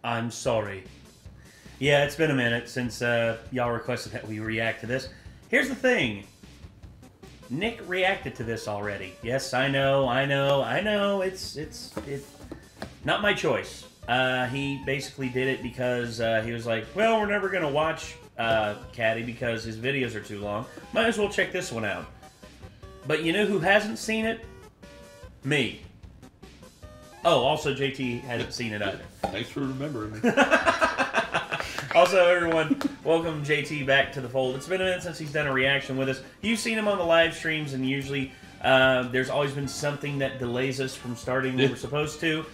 I'm sorry. Yeah, it's been a minute since y'all requested that we react to this. Here's the thing. Nick reacted to this already. Yes, I know. It's not my choice. He basically did it because he was like, well, we're never going to watch Caddy because his videos are too long. Might as well check this one out. But you know who hasn't seen it? Me. Oh, also JT hasn't seen it either. Thanks for remembering me. Also, everyone, welcome JT back to the fold. It's been a minute since he's done a reaction with us. You've seen him on the live streams, and usually there's always been something that delays us from starting when we're supposed to.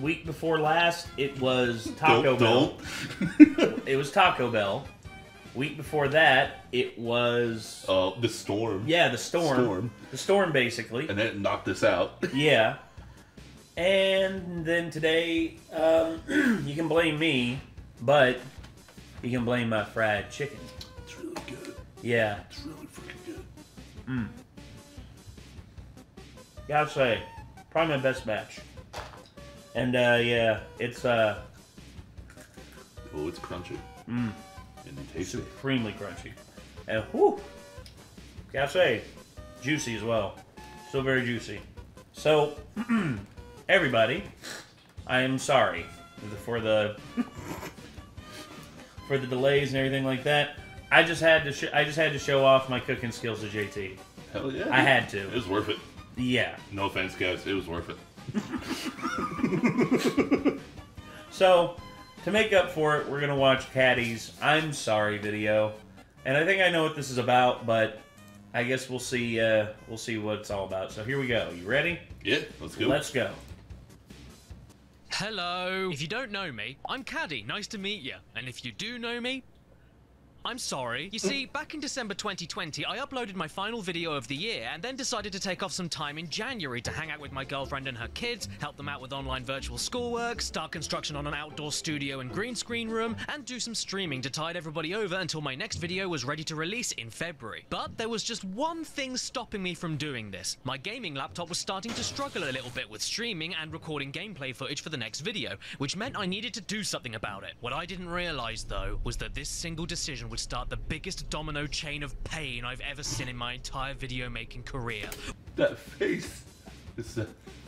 Week before last, it was Taco Bell. It was Taco Bell. Week before that, it was... the storm. Yeah, the storm. The storm, basically. And then it knocked us out. Yeah. And then today, you can blame me, but you can blame my fried chicken. It's really good. Yeah. It's really freaking good. Gotta say, probably my best batch. And, yeah, it's, Oh, it's crunchy. And tasty. Supremely crunchy. And, whew, gotta say, juicy as well. Still very juicy. So, everybody, I am sorry for the delays and everything like that. I just had to show off my cooking skills to JT. Hell yeah. I had to. It was worth it. Yeah. No offense, guys. It was worth it. So, to make up for it, we're gonna watch Caddy's "I'm Sorry" video, and I think I know what this is about, but I guess we'll see. We'll see what it's all about. So here we go. You ready? Yeah. Let's go. Let's go. Hello. If you don't know me, I'm Caddy. Nice to meet you. And if you do know me, I'm sorry. You see, back in December 2020, I uploaded my final video of the year and then decided to take off some time in January to hang out with my girlfriend and her kids, help them out with online virtual schoolwork, start construction on an outdoor studio and green screen room, and do some streaming to tide everybody over until my next video was ready to release in February. But there was just one thing stopping me from doing this. My gaming laptop was starting to struggle a little bit with streaming and recording gameplay footage for the next video, which meant I needed to do something about it. What I didn't realize, though, was that this single decision would start the biggest domino chain of pain I've ever seen in my entire video making career. That face. It's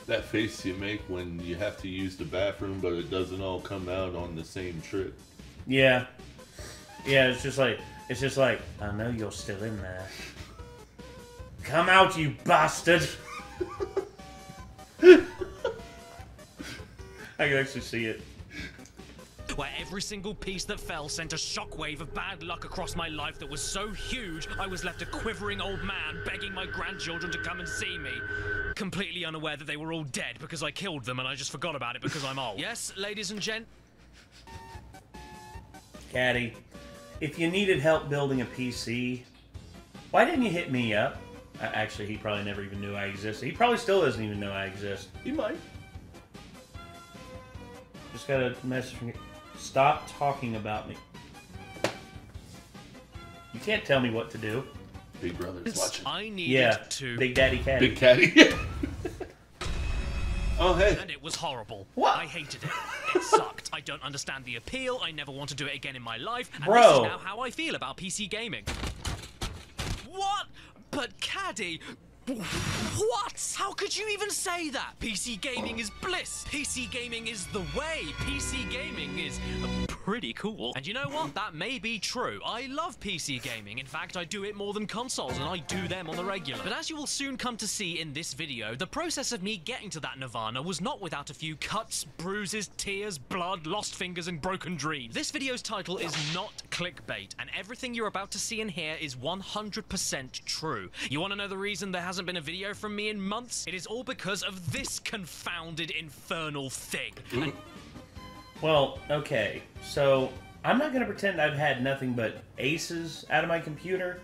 that face you make when you have to use the bathroom, but it doesn't all come out on the same trip. Yeah. Yeah, it's just like, I know you're still in there. Come out, you bastard! I can actually see it. Where every single piece that fell sent a shockwave of bad luck across my life that was so huge, I was left a quivering old man begging my grandchildren to come and see me. Completely unaware that they were all dead because I killed them and I just forgot about it because I'm old. Yes, ladies and gent? Caddy, if you needed help building a PC, why didn't you hit me up? Actually, he probably never even knew I existed. He probably still doesn't even know I exist. He might. Just got a message from you. Stop talking about me. You can't tell me what to do. Big Brother's watching. I needed to... Big Daddy Caddy. Big Caddy. Oh, hey. And it was horrible. What? I hated it. It sucked. I don't understand the appeal. I never want to do it again in my life. And Bro. This is now how I feel about PC gaming. What? But Caddy... What? How could you even say that? PC gaming is bliss. PC gaming is the way. PC gaming is pretty cool. And you know what? That may be true. I love PC gaming. In fact, I do it more than consoles, and I do them on the regular. But as you will soon come to see in this video, the process of me getting to that nirvana was not without a few cuts, bruises, tears, blood, lost fingers, and broken dreams. This video's title is not clickbait, and everything you're about to see and hear is 100% true. You want to know the reason there hasn't been a video from me in months? It is all because of this confounded infernal thing. Well, okay, so I'm not going to pretend I've had nothing but aces out of my computer,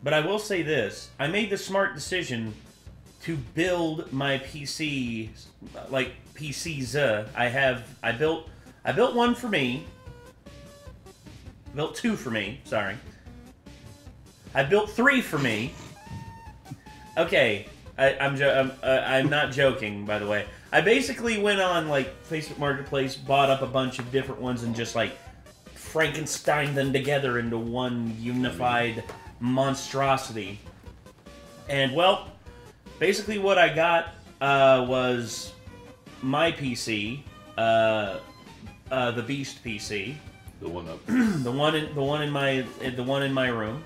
but I will say this. I made the smart decision to build my PC, like PCs. I built one for me. Built two for me, sorry. I built three for me. Okay, I'm not joking, by the way. I basically went on like Facebook Marketplace, bought up a bunch of different ones, and just like Frankenstein them together into one unified monstrosity. And well, basically what I got was my PC, the Beast PC, the one up, the one in my room.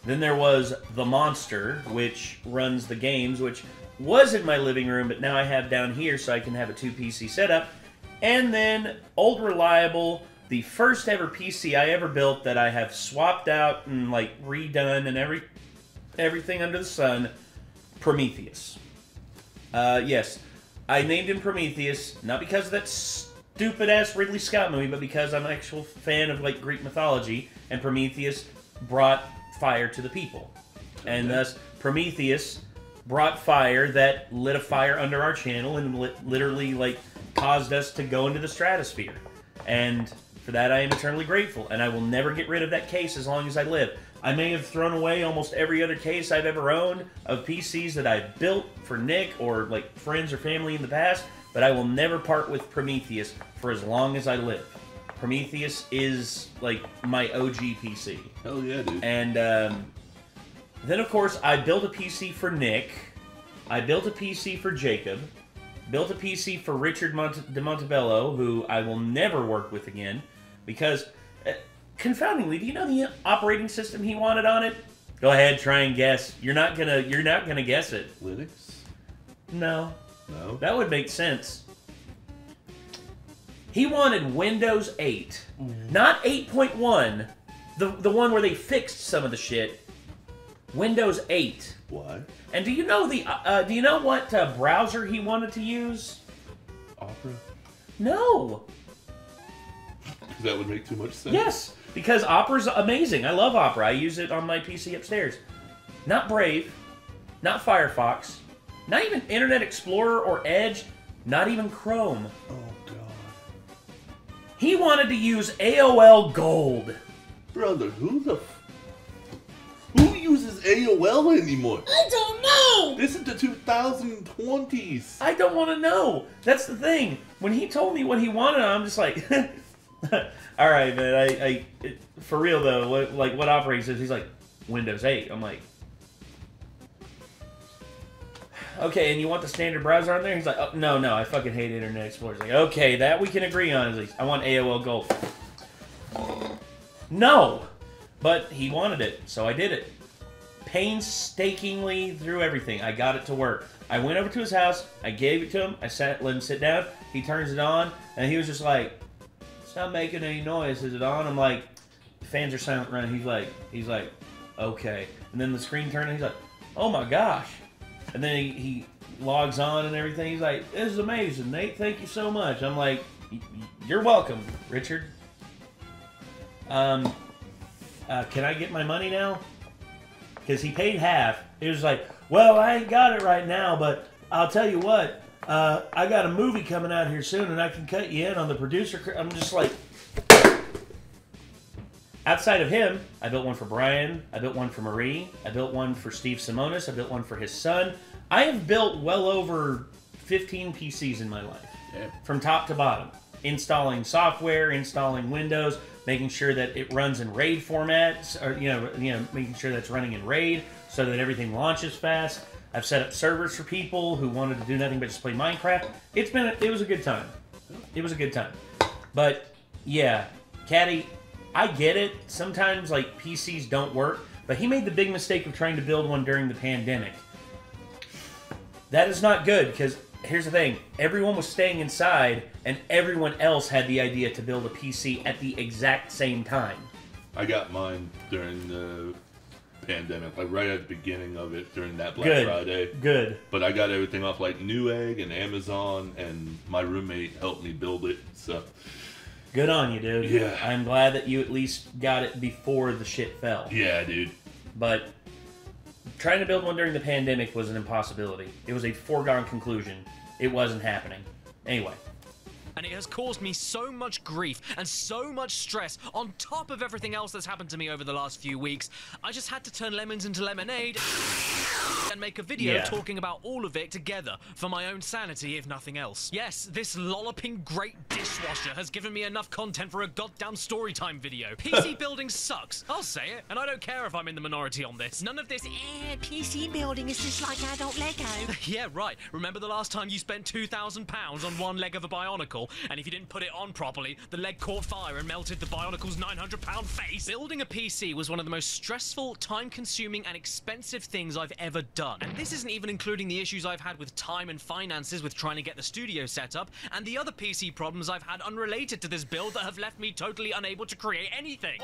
Then there was the Monster, which runs the games, which was in my living room, but now I have down here so I can have a 2-PC setup. And then Old Reliable, the first ever PC I ever built that I have swapped out and like redone and everything under the sun, Prometheus. Yes, I named him Prometheus, not because of that stupid-ass Ridley Scott movie, but because I'm an actual fan of like Greek mythology, and Prometheus brought fire to the people. And thus, Prometheus brought fire that lit a fire under our channel and literally like caused us to go into the stratosphere. And for that I am eternally grateful, and I will never get rid of that case as long as I live. I may have thrown away almost every other case I've ever owned of PCs that I've built for Nick or like friends or family in the past, but I will never part with Prometheus for as long as I live. Prometheus is like my OG PC. Hell yeah, dude. And then of course I built a PC for Nick. I built a PC for Jacob. Built a PC for Richard de Montebello, who I will never work with again, because confoundingly, do you know the operating system he wanted on it? Go ahead, try and guess. You're not gonna guess it. Linux? No. No. That would make sense. He wanted Windows 8, not 8.1, the one where they fixed some of the shit. Windows 8. Why? And do you know what browser he wanted to use? Opera? No. That would make too much sense. Yes, because Opera's amazing. I love Opera. I use it on my PC upstairs. Not Brave, not Firefox, not even Internet Explorer or Edge, not even Chrome. Oh, God. He wanted to use AOL Gold. Brother, who uses AOL anymore? I don't know! This is the 2020s. I don't want to know. That's the thing. When he told me what he wanted, I'm just like, all right, man. For real though, what operating system? He's like, Windows 8. I'm like, okay, and you want the standard browser on there? He's like, oh, no, I fucking hate Internet Explorer. He's like, okay, that we can agree on. He's like, I want AOL Gold. No, but he wanted it, so I did it. Painstakingly through everything. I got it to work. I went over to his house. I gave it to him. I let him sit down. He turns it on, and he was just like, "It's not making any noise. Is it on?" I'm like, "The fans are silent running." He's like, "Okay." And then the screen turned, and he's like, "Oh my gosh!" And then he logs on and everything. He's like, "This is amazing, Nate. Thank you so much." I'm like, "You're welcome, Richard." Can I get my money now? Because he paid half. He was like, well, I ain't got it right now, but I'll tell you what, I got a movie coming out here soon, and I can cut you in on the producer. I'm just like, outside of him, I built one for Brian. I built one for Marie. I built one for Steve Simonis. I built one for his son. I have built well over 15 PCs in my life, from top to bottom. Installing software, installing Windows, making sure that it runs in RAID formats, or making sure that it's running in RAID so that everything launches fast. I've set up servers for people who wanted to do nothing but just play Minecraft. It was a good time. It was a good time. But yeah, Caddy, I get it. Sometimes like PCs don't work, but he made the big mistake of trying to build one during the pandemic. That is not good, because here's the thing. Everyone was staying inside, and everyone else had the idea to build a PC at the exact same time. I got mine during the pandemic, like right at the beginning of it, during that Black Friday. Good. But I got everything off like Newegg and Amazon, and my roommate helped me build it, so. Good on you, dude. Yeah. I'm glad that you at least got it before the shit fell. Yeah, dude. But trying to build one during the pandemic was an impossibility. It was a foregone conclusion. It wasn't happening. Anyway. And it has caused me so much grief and so much stress on top of everything else that's happened to me over the last few weeks. I just had to turn lemons into lemonade and make a video talking about all of it together for my own sanity, if nothing else. Yes, this lolloping great dishwasher has given me enough content for a goddamn storytime video. PC building sucks. I'll say it, and I don't care if I'm in the minority on this. None of this, PC building is just like adult Lego. Yeah, right. Remember the last time you spent £2,000 on one leg of a Bionicle, and if you didn't put it on properly, the leg caught fire and melted the Bionicle's £900 face? Building a PC was one of the most stressful, time-consuming, and expensive things I've ever done. And this isn't even including the issues I've had with time and finances with trying to get the studio set up, and the other PC problems I've had unrelated to this build that have left me totally unable to create anything.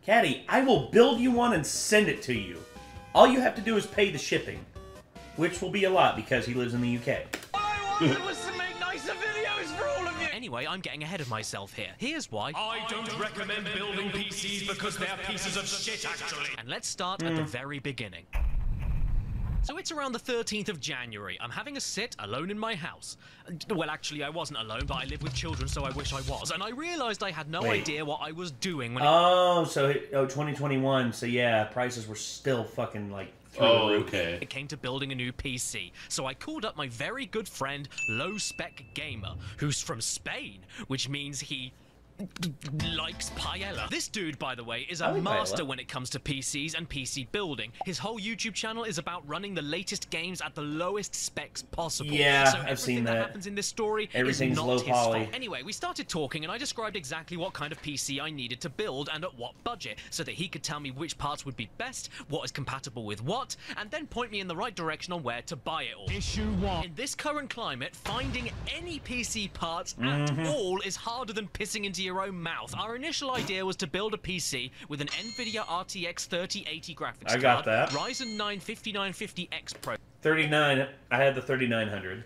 Caddy, I will build you one and send it to you. All you have to do is pay the shipping, which will be a lot because he lives in the UK. All I wanted was to make nicer videos for all of you. Anyway, I'm getting ahead of myself here. Here's why. I don't recommend building PCs because they're pieces of shit, actually. And let's start at the very beginning. So it's around the 13th of January. I'm having a sit alone in my house. Well, actually, I wasn't alone, but I live with children, so I wish I was. And I realized I had no idea what I was doing when Oh, 2021. So yeah, prices were still fucking like through the roof. Okay. It came to building a new PC. So I called up my very good friend, Low Spec Gamer, who's from Spain, which means he likes paella. This dude, by the way, is a master when it comes to PCs and PC building. His whole YouTube channel is about running the latest games at the lowest specs possible. Yeah, so I've seen that. Everything that happens in this story Everything's is not low his poly. fault. Anyway, we started talking and I described exactly what kind of PC I needed to build and at what budget, so that he could tell me which parts would be best, what is compatible with what, and then point me in the right direction on where to buy it all. Issue 1. In this current climate, finding any PC parts at all is harder than pissing into your own mouth. Our initial idea was to build a PC with an NVIDIA RTX 3080 graphics card, got that. Ryzen 9 5950X Pro 39. I had the 3900.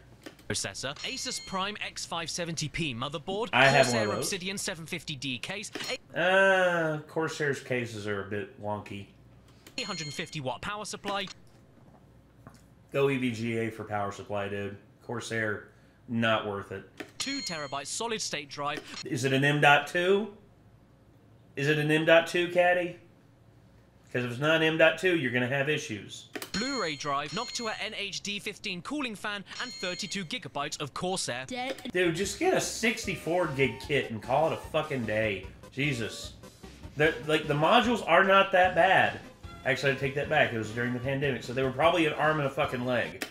processor, Asus Prime X570p motherboard, I have one Corsair of those. Obsidian 750D case, Corsair's cases are a bit wonky. 850 watt power supply, Go EVGA for power supply, dude. Corsair, not worth it. 2 terabyte solid state drive, Is it an M.2? Is it an M.2, Caddy? Because if it's not an M.2, you're going to have issues. Blu-ray drive, Noctua NHD15 cooling fan, and 32 gigabytes of Corsair. Dude, just get a 64 gig kit and call it a fucking day. Jesus. Like, the modules are not that bad. Actually, I take that back. It was during the pandemic, so they were probably an arm and a fucking leg.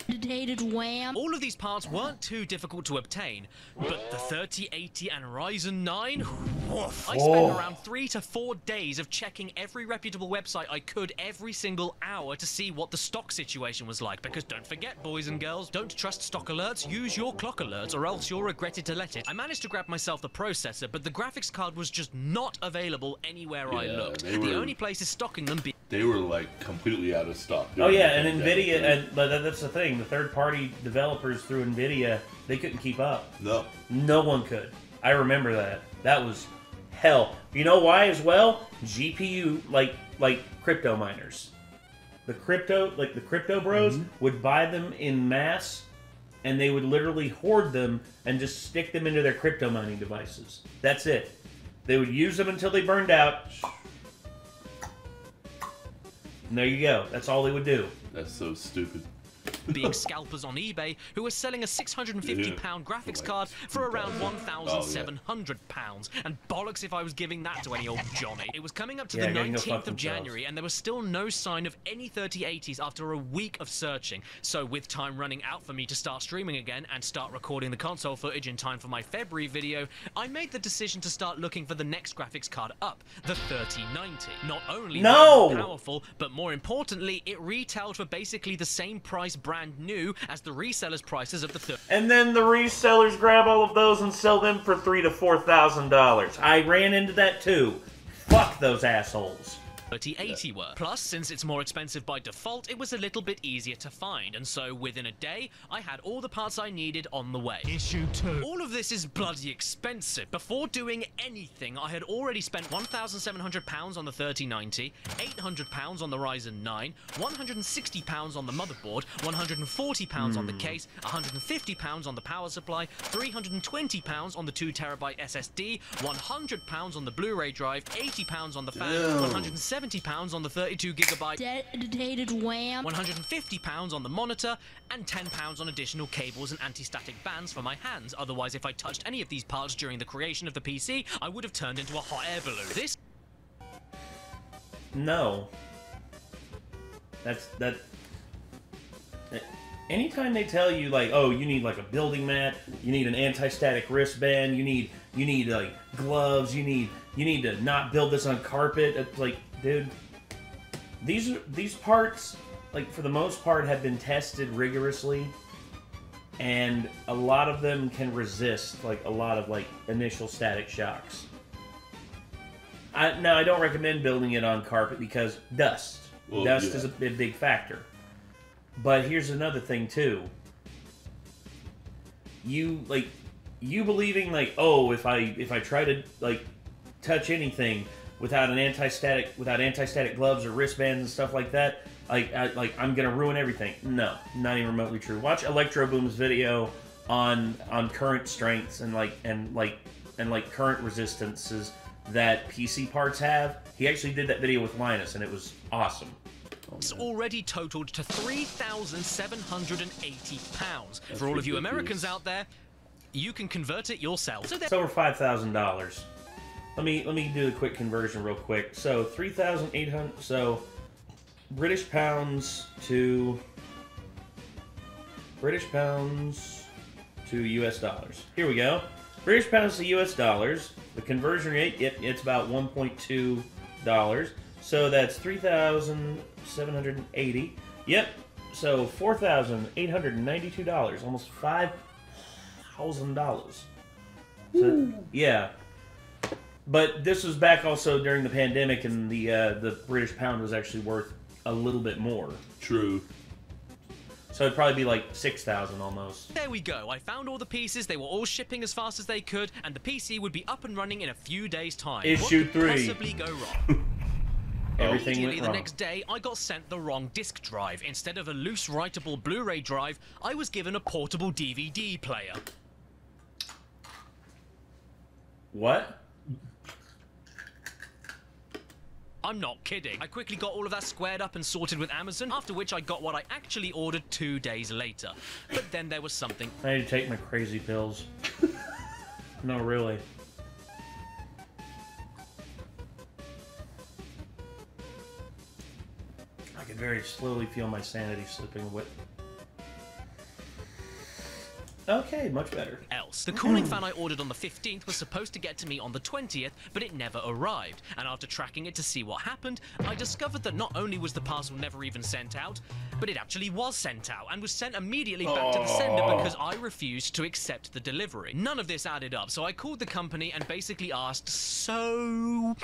Wham. All of these parts weren't too difficult to obtain, but the 3080 and Ryzen 9, woof. I spent around 3 to 4 days of checking every reputable website I could every single hour to see what the stock situation was like, because don't forget, boys and girls, don't trust stock alerts, use your clock alerts, or else you'll regret it to let it. I managed to grab myself the processor, but the graphics card was just not available anywhere I looked. The only places stocking them They were like completely out of stock. Oh yeah, and NVIDIA, but that's the thing. The third-party developers through NVIDIA, they couldn't keep up. No. No one could. I remember that. That was hell. You know why as well? GPU, like crypto miners. The crypto bros would buy them in mass, and they would literally hoard them and just stick them into their crypto mining devices. That's it. They would use them until they burned out. And there you go. That's all they would do. That's so stupid. being scalpers on eBay who were selling a £650 graphics card for around £1,700. And bollocks if I was giving that to any old Johnny. It was coming up to the 19th of January, and there was still no sign of any 3080s after a week of searching. So with time running out for me to start streaming again and start recording the console footage in time for my February video, I made the decision to start looking for the next graphics card up, the 3090. Not only more powerful, but more importantly, it retailed for basically the same price brand new as the resellers' prices of the And then the resellers grab all of those and sell them for $3,000 to $4,000. I ran into that too. Fuck those assholes. 3080 were. Plus, since it's more expensive by default, it was a little bit easier to find, and so within a day, I had all the parts I needed on the way. Issue 2. All of this is bloody expensive. Before doing anything, I had already spent £1,700 on the 3090, £800 on the Ryzen 9, £160 on the motherboard, £140 on the case, £150 on the power supply, £320 on the 2TB SSD, £100 on the Blu-ray drive, £80 on the fan, £170 on the 32GB, Dedicated wham. £150 on the monitor, and £10 on additional cables and anti-static bands for my hands. Otherwise, if I touched any of these parts during the creation of the PC, I would have turned into a hot air balloon. This... No. That. Anytime they tell you, like, oh, you need, like, a building mat, you need an anti-static wristband, you need like, gloves, you need to not build this on carpet, it's like, dude, these parts, like, for the most part, have been tested rigorously, and a lot of them can resist, like, a lot of, like, initial static shocks. Now, I don't recommend building it on carpet because dust. Well, Dust yeah. is a big factor. But here's another thing, too. You believing, like, oh, if I try to, like, touch anything without anti-static gloves or wristbands and stuff like that, I'm gonna ruin everything. No, not even remotely true. Watch Electroboom's video on current strengths and current resistances that PC parts have. He actually did that video with Linus, and it was awesome. It's already totaled to £3,780. For all of you Americans out there, you can convert it yourself. It's over $5,000. Let me do the quick conversion real quick. So 3,800. So British pounds to US dollars. Here we go. British pounds to US dollars. The conversion rate, it's about $1.2. So that's 3,780. Yep. So $4,892. Almost $5,000. So yeah. But this was back also during the pandemic, and the British pound was actually worth a little bit more. True. So it'd probably be like 6,000 almost. There we go. I found all the pieces. They were all shipping as fast as they could, and the PC would be up and running in a few days' time. Issue What could 3. possibly go wrong? Everything Immediately went wrong. the next day, I got sent the wrong disk drive. Instead of a loose writable Blu-ray drive, I was given a portable DVD player. What? I'm not kidding. I quickly got all of that squared up and sorted with Amazon, after which I got what I actually ordered 2 days later. But then there was something. I need to take my crazy pills. No, really. I can very slowly feel my sanity slipping away. Okay, much better. Else. The cooling fan I ordered on the 15th was supposed to get to me on the 20th, but it never arrived. And after tracking it to see what happened, I discovered that not only was the parcel never even sent out, but it actually was sent out and was sent immediately back to the sender because I refused to accept the delivery. None of this added up, so I called the company and basically asked, so...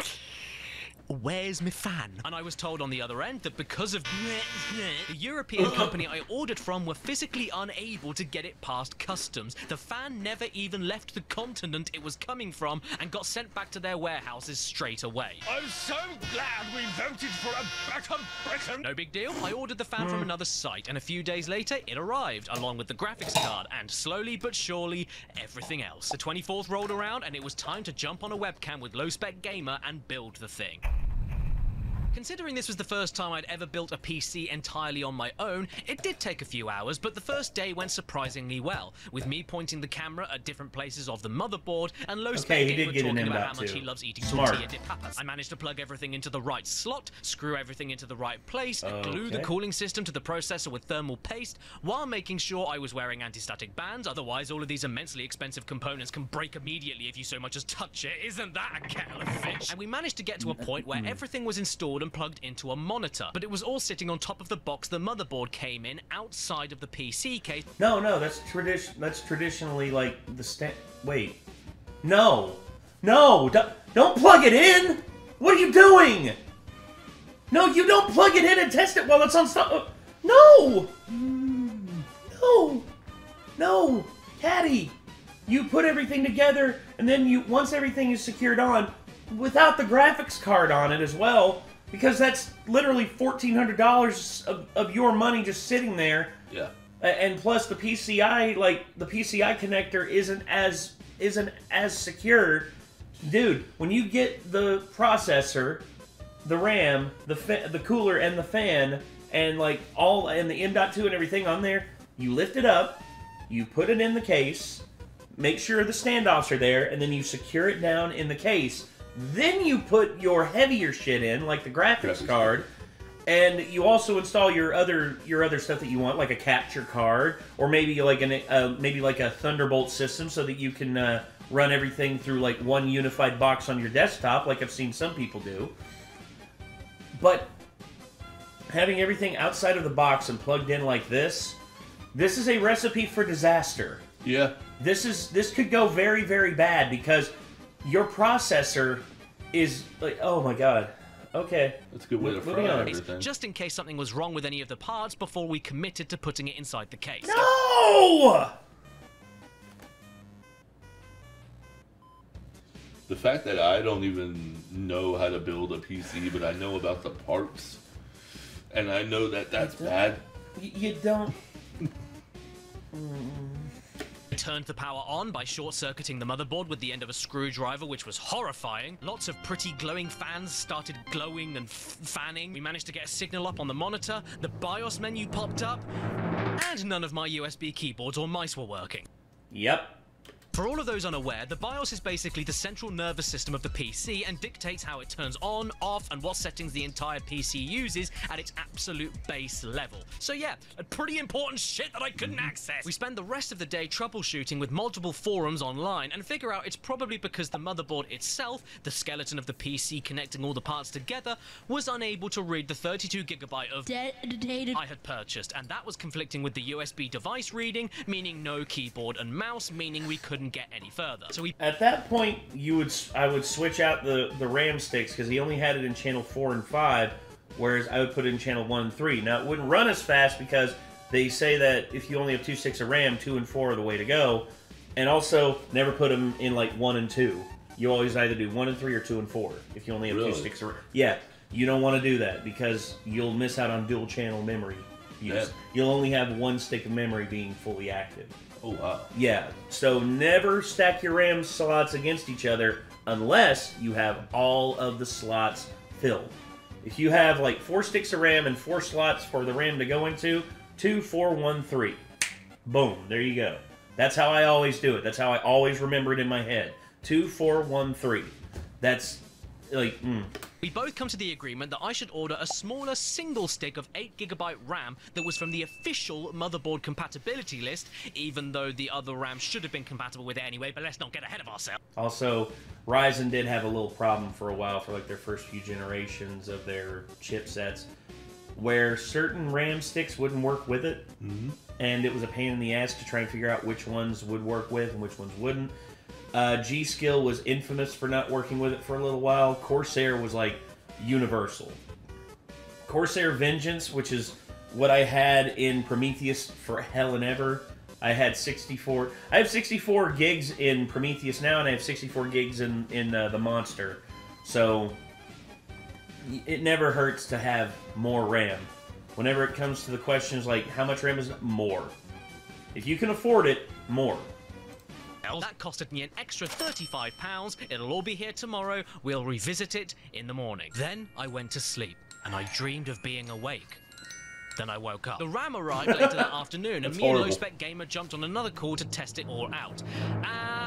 where's my fan? And I was told on the other end that because of the European company I ordered from were physically unable to get it past customs. The fan never even left the continent it was coming from and got sent back to their warehouses straight away. I'm so glad we voted for a better Britain. No big deal. I ordered the fan from another site, and a few days later it arrived, along with the graphics card, and slowly but surely, everything else. The 24th rolled around, and it was time to jump on a webcam with low-spec gamer and build the thing. Considering this was the first time I'd ever built a PC entirely on my own, it did take a few hours, but the first day went surprisingly well, with me pointing the camera at different places of the motherboard and low-spec gamer talking about how much he loves eating tortilla de papas. I managed to plug everything into the right slot, screw everything into the right place, glue the cooling system to the processor with thermal paste, while making sure I was wearing anti-static bands, otherwise all of these immensely expensive components can break immediately if you so much as touch it. Isn't that a kettle of fish? And we managed to get to a point where everything was installed and plugged into a monitor, but it was all sitting on top of the box the motherboard came in outside of the PC case. No, that's traditionally like the Wait. No, don't plug it in. What are you doing? No, you don't plug it in and test it while it's on stop. No! No! No! Caddy! You put everything together, and then once everything is secured on, without the graphics card on it as well, because that's literally $1,400 of your money just sitting there. Yeah. And plus the PCI, like, the PCI connector isn't as secure. Dude, when you get the processor, the RAM, the cooler, and the fan, and like and the M.2 and everything on there, you lift it up, you put it in the case, make sure the standoffs are there, and then you secure it down in the case. Then you put your heavier shit in, like the graphics card, and you also install your other stuff that you want, like a capture card, or maybe like a Thunderbolt system, so that you can run everything through like one unified box on your desktop, like I've seen some people do. But having everything outside of the box and plugged in like this is a recipe for disaster. Yeah. This could go very, very bad because your processor is like, oh my god. Okay. That's a good way to fry everything. Just in case something was wrong with any of the parts before we committed to putting it inside the case. No! The fact that I don't even know how to build a PC, but I know about the parts, and I know that that's bad. You don't... Turned the power on by short-circuiting the motherboard with the end of a screwdriver, which was horrifying. Lots of pretty glowing fans started glowing and fanning. We managed to get a signal up on the monitor, the BIOS menu popped up, and none of my USB keyboards or mice were working. Yep. For all of those unaware, the BIOS is basically the central nervous system of the PC and dictates how it turns on, off, and what settings the entire PC uses at its absolute base level. So yeah, a pretty important shit that I couldn't access. We spend the rest of the day troubleshooting with multiple forums online and figure out it's probably because the motherboard itself, the skeleton of the PC connecting all the parts together, was unable to read the 32GB of data I had purchased, and that was conflicting with the USB device reading, meaning no keyboard and mouse, meaning we couldn't get any further. So at that point, I would switch out the RAM sticks because he only had it in channel 4 and 5, whereas I would put it in channel 1 and 3. Now it wouldn't run as fast because they say that if you only have 2 sticks of RAM, 2 and 4 are the way to go. And also, never put them in like 1 and 2. You always either do 1 and 3 or 2 and 4 if you only have 2 sticks of RAM. Yeah, you don't want to do that because you'll miss out on dual channel memory use. Yeah. You'll only have 1 stick of memory being fully active. Oh, wow. Yeah, so never stack your RAM slots against each other unless you have all of the slots filled. If you have like 4 sticks of RAM and 4 slots for the RAM to go into, 2, 4, 1, 3. Boom, there you go. That's how I always do it. That's how I always remember it in my head. 2, 4, 1, 3. That's like, We both come to the agreement that I should order a smaller single stick of 8GB RAM that was from the official motherboard compatibility list, even though the other RAM should have been compatible with it anyway, but let's not get ahead of ourselves. Also, Ryzen did have a little problem for a while for like their first few generations of their chipsets, where certain RAM sticks wouldn't work with it, and it was a pain in the ass to try and figure out which ones would work with and which ones wouldn't. G-Skill was infamous for not working with it for a little while. Corsair was like universal. Corsair Vengeance, which is what I had in Prometheus for hell and ever. I have 64 gigs in Prometheus now, and I have 64 gigs in the Monster. So it never hurts to have more RAM. Whenever it comes to the questions like how much RAM is it? More. If you can afford it, more. That costed me an extra £35. It'll all be here tomorrow. We'll revisit it in the morning. Then I went to sleep, and I dreamed of being awake. Then I woke up. The RAM arrived later that afternoon, and me and Low-Spec Gamer jumped on another call to test it all out.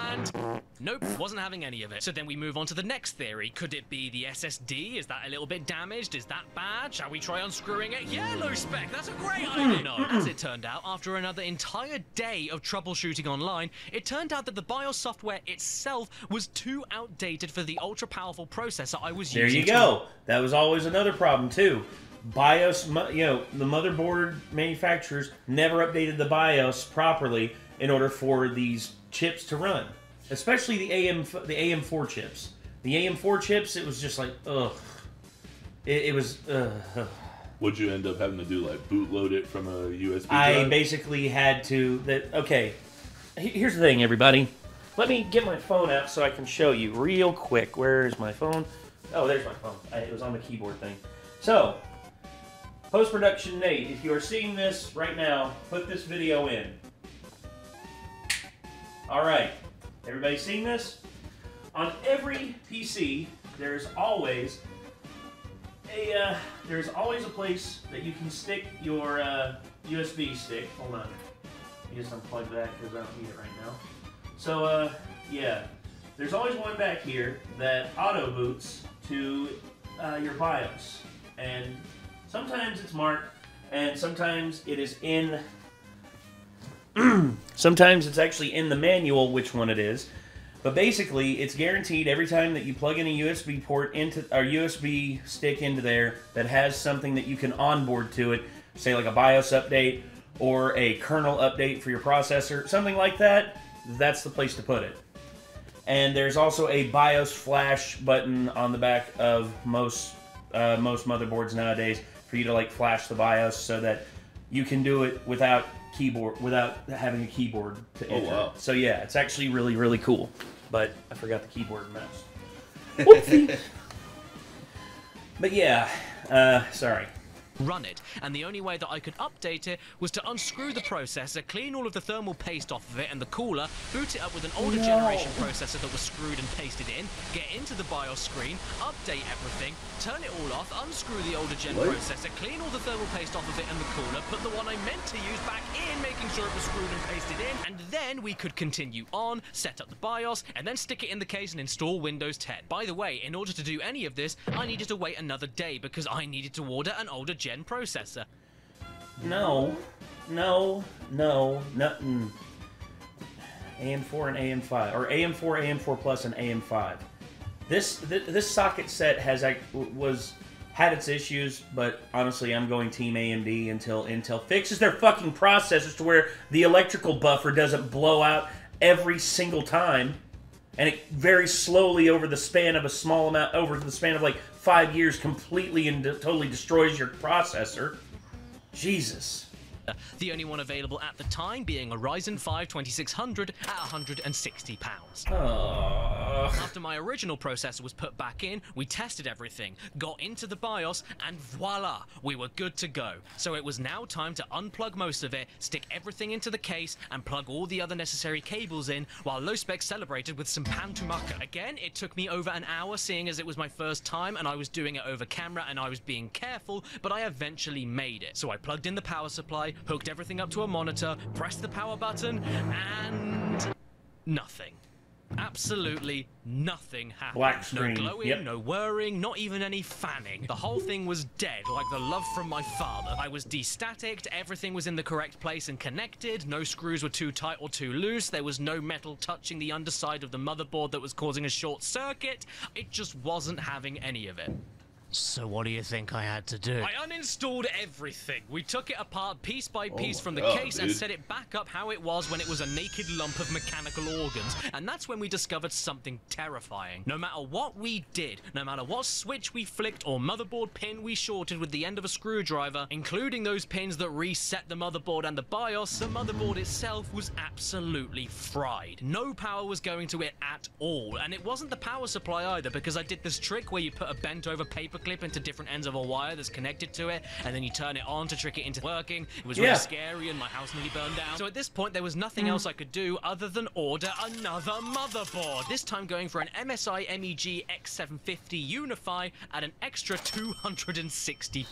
And nope, wasn't having any of it. So then we move on to the next theory. Could it be the SSD? Is that a little bit damaged? Is that bad? Shall we try unscrewing it? Yeah, Low-Spec, that's a great idea. No, as it turned out, after another entire day of troubleshooting online, it turned out that the BIOS software itself was too outdated for the ultra-powerful processor I was using. There you go. That was always another problem, too. BIOS, the motherboard manufacturers never updated the BIOS properly in order for these chips to run, especially the AM4 chips. The AM4 chips, it was just like, ugh. It was... Would you end up having to do, like, bootload it from a USB drive? I basically had to... Okay, here's the thing, everybody. Let me get my phone out so I can show you real quick. Where's my phone? Oh, there's my phone. It was on the keyboard thing. So, post-production Nate, if you are seeing this right now, put this video in. Alright, everybody seeing this? On every PC, there's always a place that you can stick your USB stick. Hold on. You just unplug that because I don't need it right now. So, yeah. There's always one back here that auto boots to your BIOS. And sometimes it's marked, and sometimes it is in... sometimes it's actually in the manual which one it is. But basically, it's guaranteed every time that you plug in a USB port into, or USB stick into there that has something that you can onboard to it, say like a BIOS update or a kernel update for your processor, something like that, that's the place to put it. And there's also a BIOS flash button on the back of most motherboards nowadays for you to like flash the BIOS so that you can do it without having a keyboard to enter. Oh, wow. So yeah, it's actually really, really cool. But I forgot the keyboard and mouse. Whoopsie. But yeah, sorry. Run it, and the only way that I could update it was to unscrew the processor, clean all of the thermal paste off of it and the cooler, boot it up with an older generation processor that was screwed and pasted in, get into the BIOS screen, update everything, turn it all off, unscrew the older gen processor, clean all the thermal paste off of it and the cooler, put the one I meant to use back in, making sure it was screwed and pasted in, and then we could continue on, set up the BIOS, and then stick it in the case and install Windows 10. By the way, in order to do any of this, I needed to wait another day because I needed to order an older gen processor. No. AM4 and AM5, or AM4, AM4 Plus, and AM5. This socket set had its issues, but honestly, I'm going Team AMD until Intel fixes their fucking processors to where the electrical buffer doesn't blow out every single time, and it very slowly over the span of like 5 years completely and totally destroys your processor. Jesus. The only one available at the time being a Ryzen 5 2600 at £160. After my original processor was put back in, we tested everything, got into the BIOS, and voila, we were good to go. So it was now time to unplug most of it, stick everything into the case, and plug all the other necessary cables in, while Low Spec celebrated with some pantomaka. Again, it took me over an hour, seeing as it was my first time, and I was doing it over camera, and I was being careful, but I eventually made it. So I plugged in the power supply, hooked everything up to a monitor, pressed the power button, and nothing. Absolutely nothing happened. Black screen. No glowing, no whirring, not even any fanning. The whole thing was dead, like the love from my father. I was destaticked, everything was in the correct place and connected, no screws were too tight or too loose, there was no metal touching the underside of the motherboard that was causing a short circuit. It just wasn't having any of it. So what do you think I had to do? I uninstalled everything. We took it apart piece by piece from the God, case and set it back up how it was when it was a naked lump of mechanical organs. And that's when we discovered something terrifying. No matter what we did, no matter what switch we flicked or motherboard pin we shorted with the end of a screwdriver, including those pins that reset the motherboard and the BIOS, the motherboard itself was absolutely fried. No power was going to it at all. And it wasn't the power supply either, because I did this trick where you put a bent over paper clip into different ends of a wire that's connected to it, and then you turn it on to trick it into working. It was really scary and my house nearly burned down. So at this point there was nothing else I could do other than order another motherboard. This time going for an MSI MEG X750 Unify at an extra £260.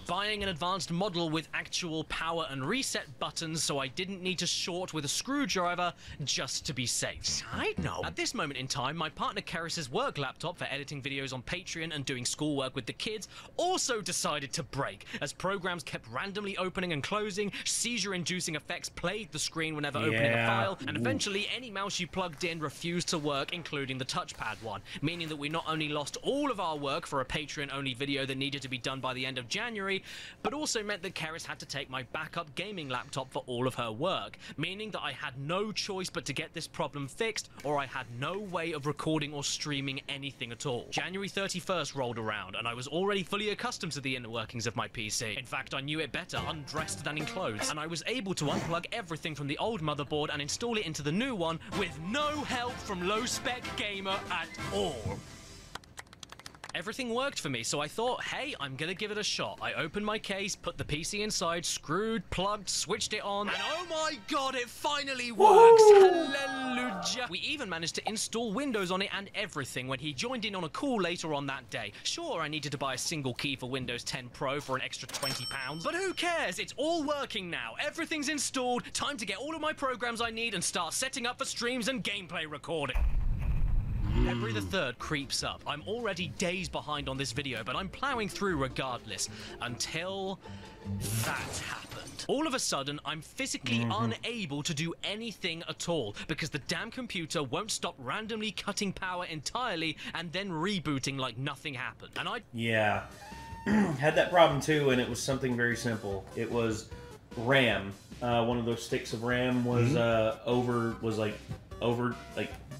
Buying an advanced model with actual power and reset buttons so I didn't need to short with a screwdriver just to be safe. Side note, at this moment in time, my partner Karis's work laptop for editing videos on Patreon and doing schoolwork with the kids also decided to break, as programs kept randomly opening and closing, seizure-inducing effects played the screen whenever opening a file, and eventually any mouse you plugged in refused to work, including the touchpad one, meaning that we not only lost all of our work for a Patreon-only video that needed to be done by the end of January, but also meant that Karis had to take my backup gaming laptop for all of her work, meaning that I had no choice but to get this problem fixed, or I had no way of recording or streaming anything at all. January 31st rolled around, and and I was already fully accustomed to the inner workings of my PC. In fact, I knew it better undressed than in clothes, and I was able to unplug everything from the old motherboard and install it into the new one with no help from low-spec gamer at all. Everything worked for me, so I thought, hey, I'm gonna give it a shot. I opened my case, put the PC inside, screwed, plugged, switched it on, and oh my god, it finally works! Hallelujah! We even managed to install Windows on it and everything when he joined in on a call later on that day. Sure, I needed to buy a single key for Windows 10 Pro for an extra £20, but who cares? It's all working now. Everything's installed. Time to get all of my programs I need and start setting up for streams and gameplay recording. February the 3rd creeps up. I'm already days behind on this video, but I'm plowing through regardless until that happened. All of a sudden, I'm physically unable to do anything at all because the damn computer won't stop randomly cutting power entirely and then rebooting like nothing happened. And Yeah. Had that problem too, and it was something very simple. It was RAM. One of those sticks of RAM was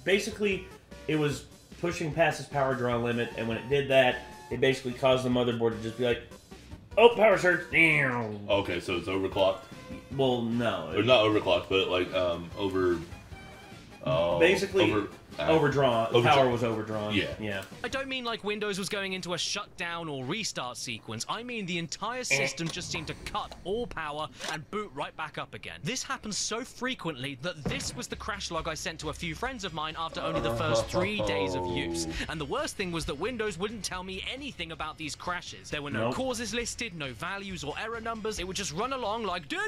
basically it was pushing past its power draw limit, and when it did that, it basically caused the motherboard to just be like, oh, power surge. Okay, so it's overclocked? Well, no. Or not overclocked, but like basically overdrawn. Power was overdrawn. Yeah. I don't mean like Windows was going into a shutdown or restart sequence. I mean the entire system just seemed to cut all power and boot right back up again. This happens so frequently that this was the crash log I sent to a few friends of mine after only the first 3 days of use. And the worst thing was that Windows wouldn't tell me anything about these crashes. There were no causes listed, no values or error numbers. It would just run along like and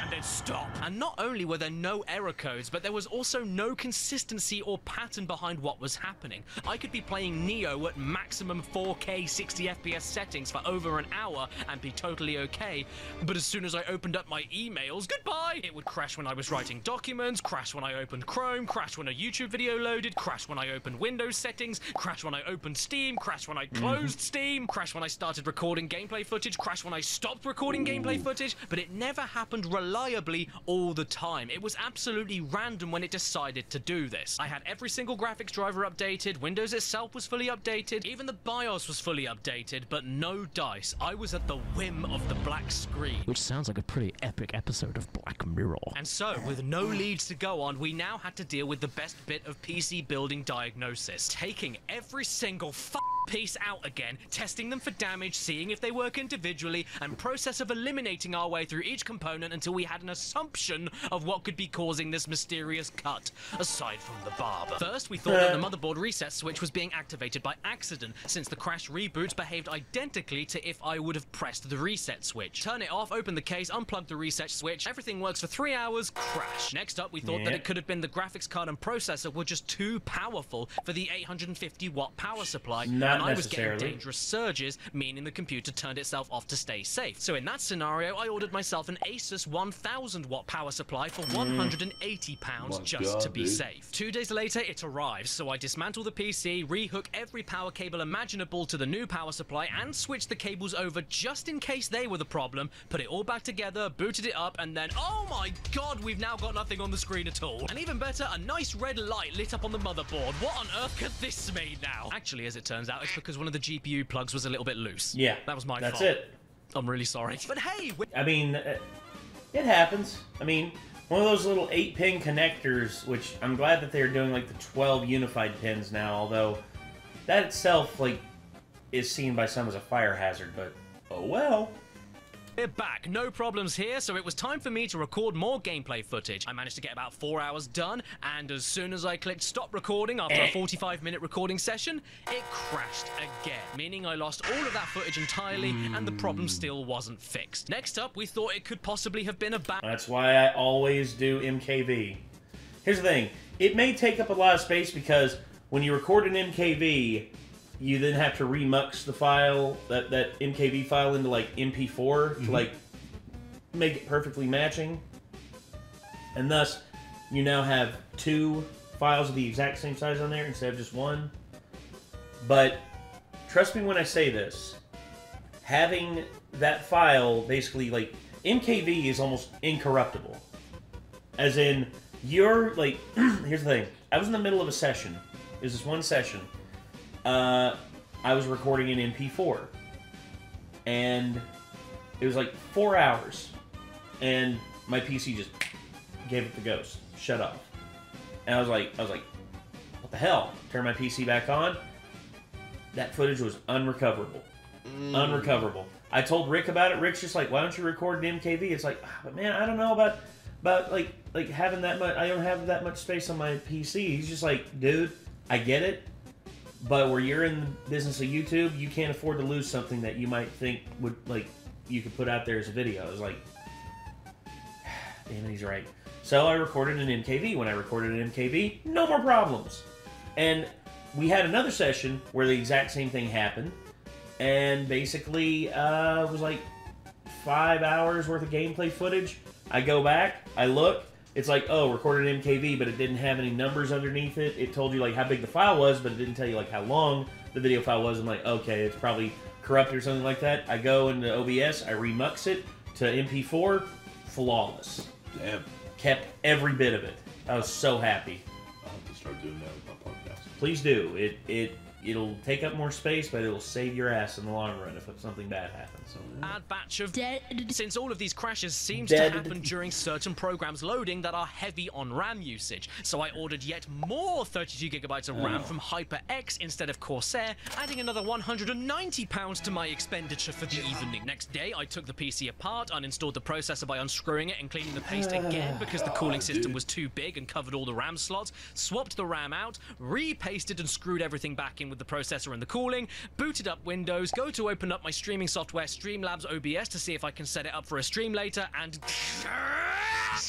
then stop. And not only were there no error codes, but there was also no consistency or pattern behind what was happening. I could be playing Neo at maximum 4K 60 FPS settings for over an hour and be totally okay, but as soon as I opened up my emails, goodbye! It would crash when I was writing documents, crash when I opened Chrome, crash when a YouTube video loaded, crash when I opened Windows settings, crash when I opened Steam, crash when I closed Steam, crash when I started recording gameplay footage, crash when I stopped recording gameplay footage, but it never happened reliably all the time. It was absolutely random when it decided to do this. I had every single graphics driver updated, Windows itself was fully updated, even the BIOS was fully updated, but no dice. I was at the whim of the black screen. Which sounds like a pretty epic episode of Black Mirror. And so, with no leads to go on, we now had to deal with the best bit of PC building diagnosis. Taking every single piece out again, testing them for damage, seeing if they work individually, and process of eliminating our way through each component until we had an assumption of what could be causing this mysterious cut, aside from the barber. First, we thought that the motherboard reset switch was being activated by accident, since the crash reboot behaved identically to if I would have pressed the reset switch. Turn it off, open the case, unplug the reset switch, everything works for 3 hours, crash. Next up, we thought that it could have been the graphics card and processor were just too powerful for the 850 watt power supply. And I was getting dangerous surges, meaning the computer turned itself off to stay safe. So in that scenario, I ordered myself an Asus 1000 watt power supply for £180 just to be safe. 2 days later, it arrives, so I dismantle the PC, rehook every power cable imaginable to the new power supply, and switch the cables over just in case they were the problem, put it all back together, booted it up, and then, oh my god, we've now got nothing on the screen at all. And even better, a nice red light lit up on the motherboard. What on earth could this mean now? Actually, as it turns out, it's because one of the GPU plugs was a little bit loose. Yeah. That was my fault. That's it. I'm really sorry. But hey! I mean, it happens. I mean, one of those little 8-pin connectors, which I'm glad that they're doing like the 12 unified pins now, although that itself, like, is seen by some as a fire hazard, but oh well. We're back, no problems here, so it was time for me to record more gameplay footage. I managed to get about 4 hours done, and as soon as I clicked stop recording after a 45-minute recording session, it crashed again, meaning I lost all of that footage entirely, and the problem still wasn't fixed. Next up, we thought it could possibly have been a bad... That's why I always do MKV. Here's the thing, it may take up a lot of space because when you record an MKV, you then have to remux the file, that MKV file into like MP4 to like make it perfectly matching. And thus, you now have 2 files of the exact same size on there instead of just 1. But trust me when I say this, having that file basically like, MKV is almost incorruptible. As in, you're like, here's the thing, I was in the middle of a session. It was this one session. I was recording in MP4. And it was like 4 hours. And my PC just gave it the ghost. Shut off. And I was like, what the hell? Turn my PC back on. That footage was unrecoverable. Unrecoverable. I told Rick about it. Rick's just like, why don't you record an MKV? It's like, but man, I don't know about like having that much. I don't have that much space on my PC. He's just like, dude, I get it, but where you're in the business of YouTube, you can't afford to lose something that you might think would like you could put out there as a video. I was like, damn it, he's right. So I recorded an MKV. When I recorded an MKV, no more problems. And we had another session where the exact same thing happened. And basically, it was like 5 hours worth of gameplay footage. I go back, I look, it's like, oh, recorded MKV, but it didn't have any numbers underneath it. It told you like how big the file was, but it didn't tell you like how long the video file was. I'm like, okay, it's probably corrupted or something like that. I go into OBS, I remux it to MP4, flawless. Damn. Kept every bit of it. I was so happy. I'll have to start doing that with my podcast. Please do. It'll take up more space, but it'll save your ass in the long run if something bad happens. So, Add batch of Dead. Since all of these crashes seems Dead. to happen during certain programs loading that are heavy on RAM usage, so I ordered yet more 32GB of RAM from HyperX instead of Corsair, adding another £190 to my expenditure for the evening. Next day, I took the PC apart, uninstalled the processor by unscrewing it and cleaning the paste again because the cooling system was too big and covered all the RAM slots, swapped the RAM out, repasted and screwed everything back in with the processor and the cooling, booted up Windows, go to open up my streaming software Streamlabs OBS to see if I can set it up for a stream later, and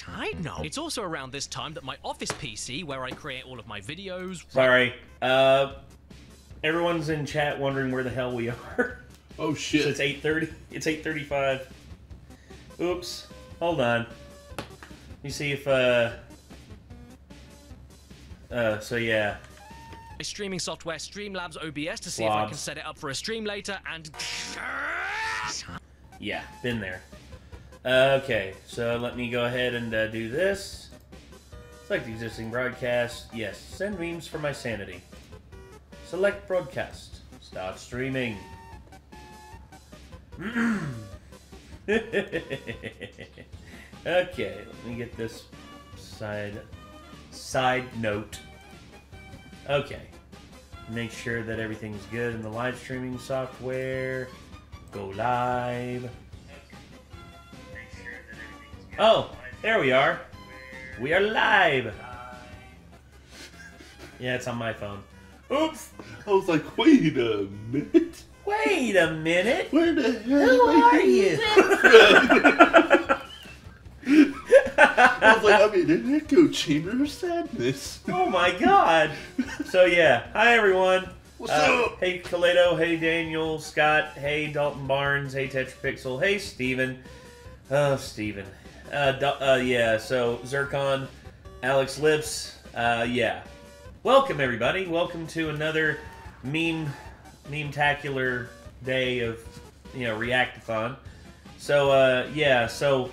I know. It's also around this time that my office PC, where I create all of my videos... sorry. Everyone's in chat wondering where the hell we are. Oh shit. So it's 8:30. It's 8:35. Oops. Hold on. Let me see if so yeah. My streaming software Streamlabs OBS to see if I can set it up for a stream later, and yeah, been there. Okay, so let me go ahead and do this. Select existing broadcast. Yes, send memes for my sanity. Select broadcast. Start streaming. Okay, let me get this side note. Okay, make sure that everything's good in the live streaming software. Go live. Oh, there we are. We are live. Yeah, it's on my phone. Oops. I was like, wait a minute. Wait a minute. Where the hell Who are you? I was like, I'm in an echo chamber of sadness. Oh my god. So yeah, hi everyone. What's up? Hey Kaledo, hey Daniel, Scott, hey Dalton Barnes, hey Tetrapixel, hey Steven. Oh, Steven. Yeah, so Zircon, Alex Lips, yeah. Welcome everybody. Welcome to another meme-tacular day of, Reactathon. So, yeah, so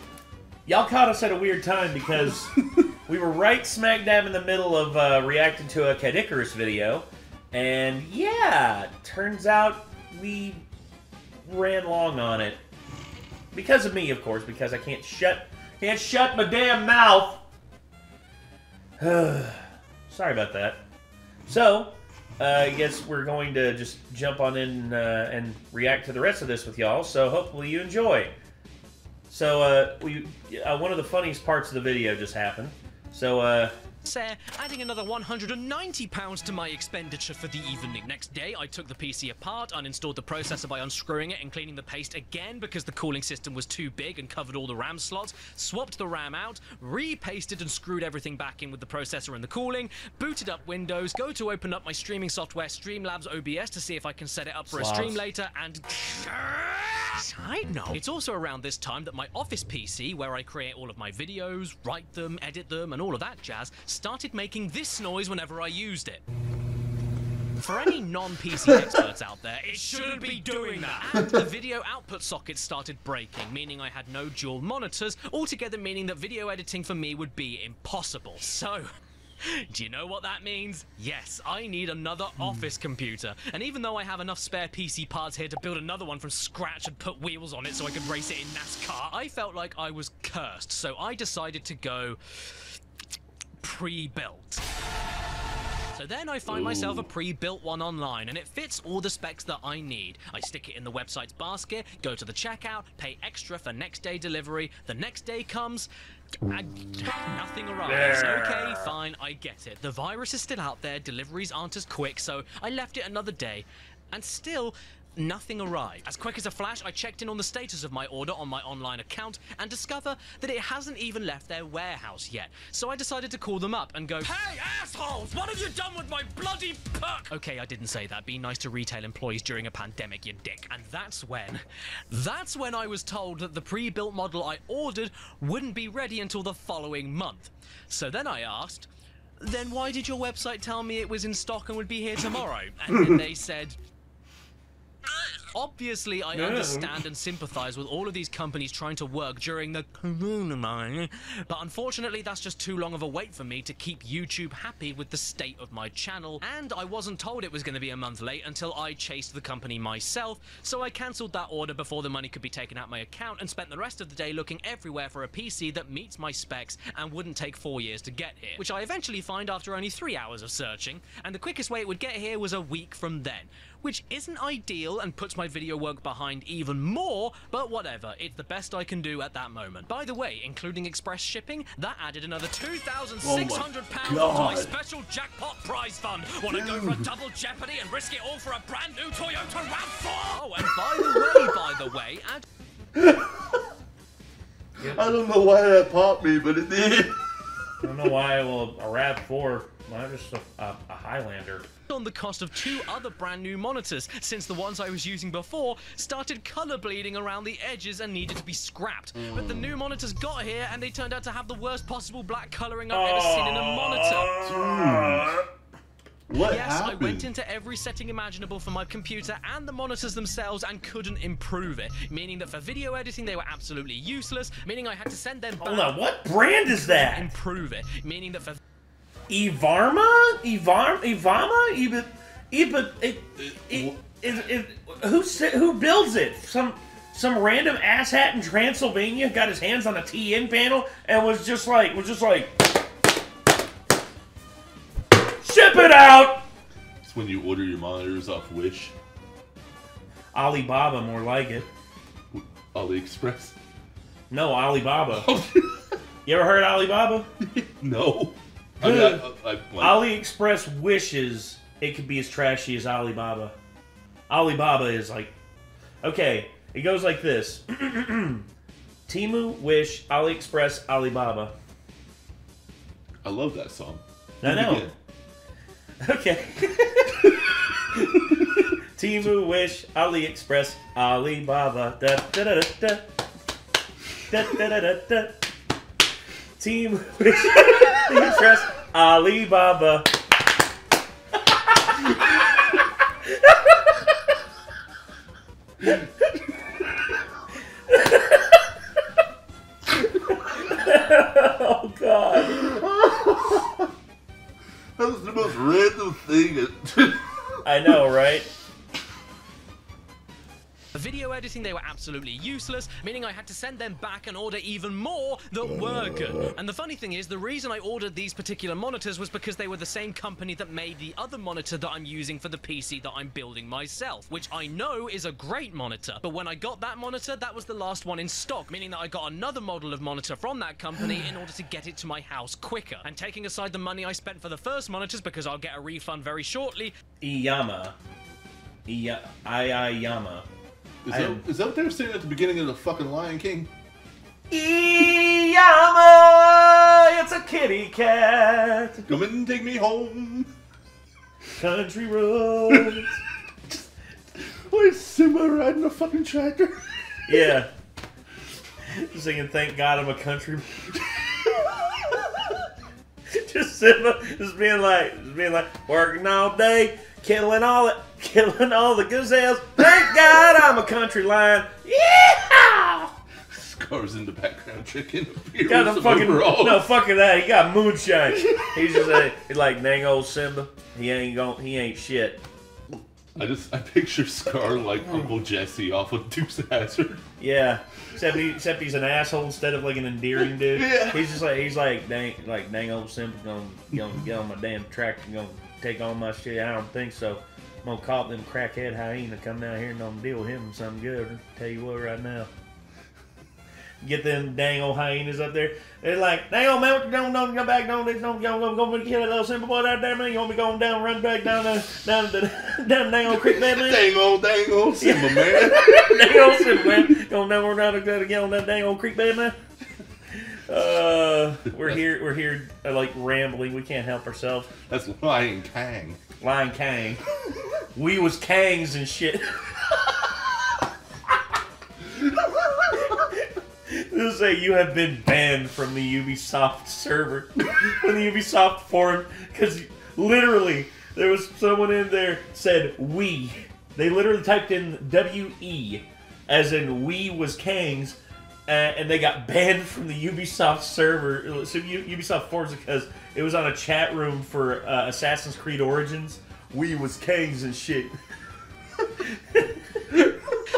y'all caught us at a weird time because we were right smack dab in the middle of reacting to a Cat Icarus video. And yeah, turns out we ran long on it. Because of me, of course, because I can't shut my damn mouth. Sorry about that. So, I guess we're going to just jump on in and react to the rest of this with y'all. So hopefully you enjoy. So one of the funniest parts of the video just happened. So adding another £190 to my expenditure for the evening. Next day, I took the PC apart, uninstalled the processor by unscrewing it and cleaning the paste again because the cooling system was too big and covered all the RAM slots, swapped the RAM out, repasted and screwed everything back in with the processor and the cooling, booted up Windows, go to open up my streaming software Streamlabs OBS to see if I can set it up for a stream later, and I know. It's also around this time that my office PC, where I create all of my videos, write them, edit them, and all of that jazz, started making this noise whenever I used it. For any non-PC experts out there, it shouldn't be doing that. And the video output socket started breaking, meaning I had no dual monitors, altogether meaning that video editing for me would be impossible. So, Do you know what that means? Yes, I need another office computer. And even though I have enough spare PC parts here to build another one from scratch and put wheels on it so I could race it in NASCAR, I felt like I was cursed. So I decided to go pre-built. So then I find myself a pre-built one online, and it fits all the specs that I need. I stick it in the website's basket, go to the checkout, pay extra for next day delivery. The next day comes, and nothing arrives. Okay, fine, I get it. The virus is still out there, deliveries aren't as quick, so I left it another day, and still nothing arrived. As quick as a flash, I checked in on the status of my order on my online account and discover that it hasn't even left their warehouse yet. So I decided to call them up and go, "Hey, assholes! What have you done with my bloody perk?" Okay, I didn't say that. Be nice to retail employees during a pandemic, you dick. And that's when I was told that the pre-built model I ordered wouldn't be ready until the following month. So then I asked, "Then why did your website tell me it was in stock and would be here tomorrow?" And then they said, obviously, I understand and sympathize with all of these companies trying to work during the corona, but unfortunately that's just too long of a wait for me to keep YouTube happy with the state of my channel, and I wasn't told it was going to be a month late until I chased the company myself, so I cancelled that order before the money could be taken out my account and spent the rest of the day looking everywhere for a PC that meets my specs and wouldn't take 4 years to get here, which I eventually find after only 3 hours of searching, and the quickest way it would get here was a week from then, which isn't ideal and puts my video work behind even more, but whatever, it's the best I can do at that moment. By the way, including express shipping, that added another £2,600 to my special jackpot prize fund. Want to go for a double jeopardy and risk it all for a brand new Toyota RAV4? Oh, and by the way, I don't know why that popped me, but it did. I don't know why. Well, a RAV4, well, just a Highlander. On the cost of 2 other brand new monitors, since the ones I was using before started color bleeding around the edges and needed to be scrapped. But the new monitors got here and they turned out to have the worst possible black coloring I've ever seen in a monitor. What yes, happened? I went into every setting imaginable for my computer and the monitors themselves and couldn't improve it, meaning that for video editing they were absolutely useless, meaning I had to send them back. Hold on, what brand is that? Improve it, meaning that for Ivama? Who builds it? Some random asshat in Transylvania got his hands on a TN panel and was just like, ship it out! It's when you order your monitors off Wish. Alibaba, more like it. AliExpress? No, Alibaba. You ever heard of Alibaba? No. AliExpress wishes it could be as trashy as Alibaba. Alibaba is like, okay, it goes like this. Temu, Wish, AliExpress, Alibaba. I love that song. I know. Okay. Temu, Wish, AliExpress, Alibaba. Da da da da da da da da da. Temu, Wish, AliExpress, Alibaba. Oh God. That was the most random thing. I know, right? For video editing, they were absolutely useless, meaning I had to send them back and order even more that were good. And the funny thing is, the reason I ordered these particular monitors was because they were the same company that made the other monitor that I'm using for the PC that I'm building myself, which I know is a great monitor. But when I got that monitor, that was the last one in stock, meaning that I got another model of monitor from that company in order to get it to my house quicker. And taking aside the money I spent for the first monitors, because I'll get a refund very shortly. Iyama. Iyama. Is that what they were saying at the beginning of the fucking Lion King? Iyama! It's a kitty cat! Come in and take me home! Country roads! Where's Simba riding a fucking tractor? Yeah. Singing Thank God I'm a Country Just Simba, just being like, working all day, killing all the gazelles. Thank God I'm a country lion. Yeah! cars in the background checking the Got the fucking overalls. no fucking that. He got moonshine. He's just like dang old Simba. He ain't shit. I picture Scar like Uncle Jesse off of Dukes of Hazzard. Yeah, except he's an asshole instead of like an endearing dude. Yeah. He's like dang old Simba gonna get on my damn tractor and gonna take all my shit. I don't think so. I'm gonna call them crackhead hyena come down here and I'm gonna deal with him with something good. I'll tell you what right now. Get them dang old hyenas up there. They're like, dang old man, don't go back, don't go kill that little simple boy out there, man. You want me going down, run back down the dang old creek bed, man? Dang old Simba, man. Dang old Simba, man. Going down, we're down to get on that dang old creek bed, man. We're here like rambling. We can't help ourselves. That's Lion Kang. Lion Kang. We was Kangs and shit. This say you have been banned from the Ubisoft server when the Ubisoft formed, because literally there was someone in there said we. They literally typed in WE as in we was Kangs, and they got banned from the Ubisoft server. So Ubisoft forms because it was on a chat room for Assassin's Creed Origins. We was Kangs and shit.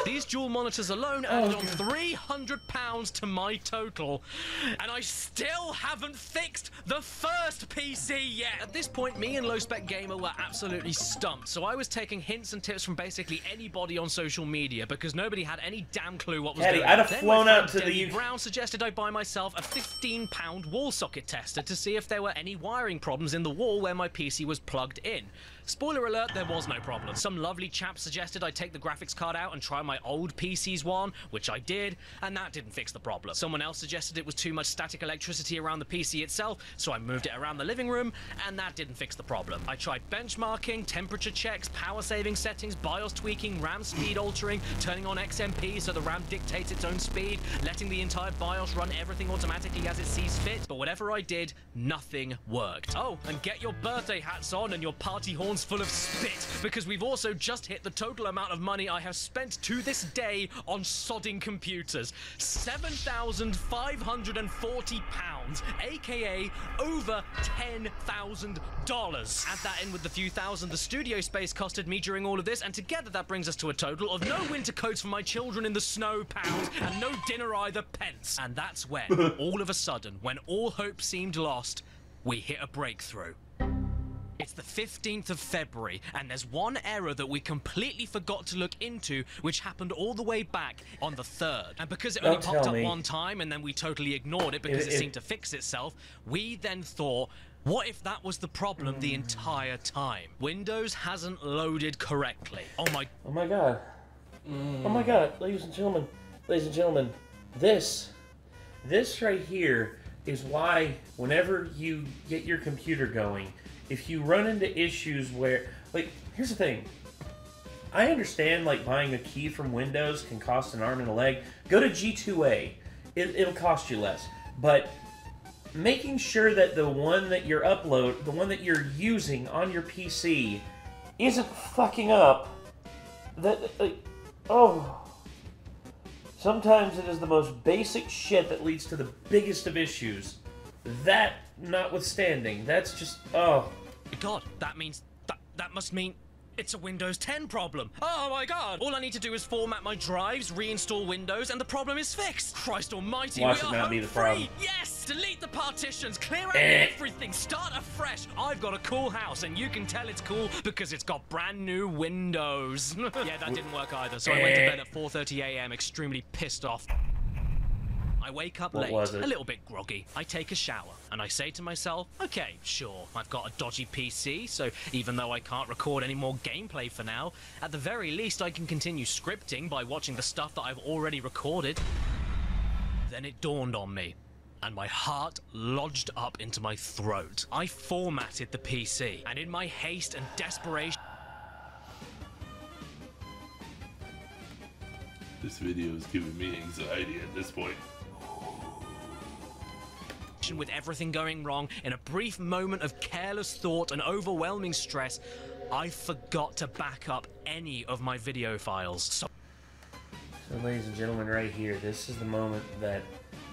These dual monitors alone added on £300 to my total, and I still haven't fixed the first PC yet. At this point, me and Low Spec Gamer were absolutely stumped, so I was taking hints and tips from basically anybody on social media because nobody had any damn clue what was going on. I'd have flown out to the Brown suggested I buy myself a £15 wall socket tester to see if there were any wiring problems in the wall where my PC was plugged in. Spoiler alert, there was no problem. Some lovely chap suggested I take the graphics card out and try my old PC's one, which I did, and that didn't fix the problem. Someone else suggested it was too much static electricity around the PC itself, so I moved it around the living room, and that didn't fix the problem. I tried benchmarking, temperature checks, power saving settings, BIOS tweaking, RAM speed altering, turning on XMP so the RAM dictates its own speed, letting the entire BIOS run everything automatically as it sees fit, but whatever I did, nothing worked. Oh, and get your birthday hats on and your party horns full of spit, because we've also just hit the total amount of money I have spent to this day on sodding computers. £7,540, aka over $10,000. Add that in with the few thousand the studio space costed me during all of this, and together that brings us to a total of no winter coats for my children in the snow pounds, and no dinner either pence. And that's when, all of a sudden, when all hope seemed lost, we hit a breakthrough. It's the 15th of February, and there's one error that we completely forgot to look into, which happened all the way back on the 3rd. And because it only popped up one time, and then we totally ignored it because it seemed to fix itself, we then thought, what if that was the problem the entire time? Windows hasn't loaded correctly. Oh my god. Oh my god, ladies and gentlemen, this right here is why whenever you get your computer going, if you run into issues where, like, here's the thing. I understand, like, buying a key from Windows can cost an arm and a leg. Go to G2A. It'll cost you less. But making sure that the one that you're using on your PC isn't fucking up. Sometimes it is the most basic shit that leads to the biggest of issues. That notwithstanding, that's just, God, that means, that must mean it's a Windows 10 problem. Oh my god! All I need to do is format my drives, reinstall Windows, and the problem is fixed. Christ almighty, Watch we it are not be home the free! problem. Yes! Delete the partitions, clear out everything, start afresh. I've got a cool house, and you can tell it's cool because it's got brand new Windows. Yeah, that didn't work either, so I went to bed at 4:30 AM extremely pissed off. I wake up late, a little bit groggy. I take a shower, and I say to myself, okay, sure, I've got a dodgy PC, so even though I can't record any more gameplay for now, at the very least I can continue scripting by watching the stuff that I've already recorded. Then it dawned on me, and my heart lodged up into my throat. I formatted the PC, and in my haste and desperation... This video is giving me anxiety at this point. With everything going wrong, in a brief moment of careless thought and overwhelming stress, I forgot to back up any of my video files. So So, ladies and gentlemen, right here, this is the moment that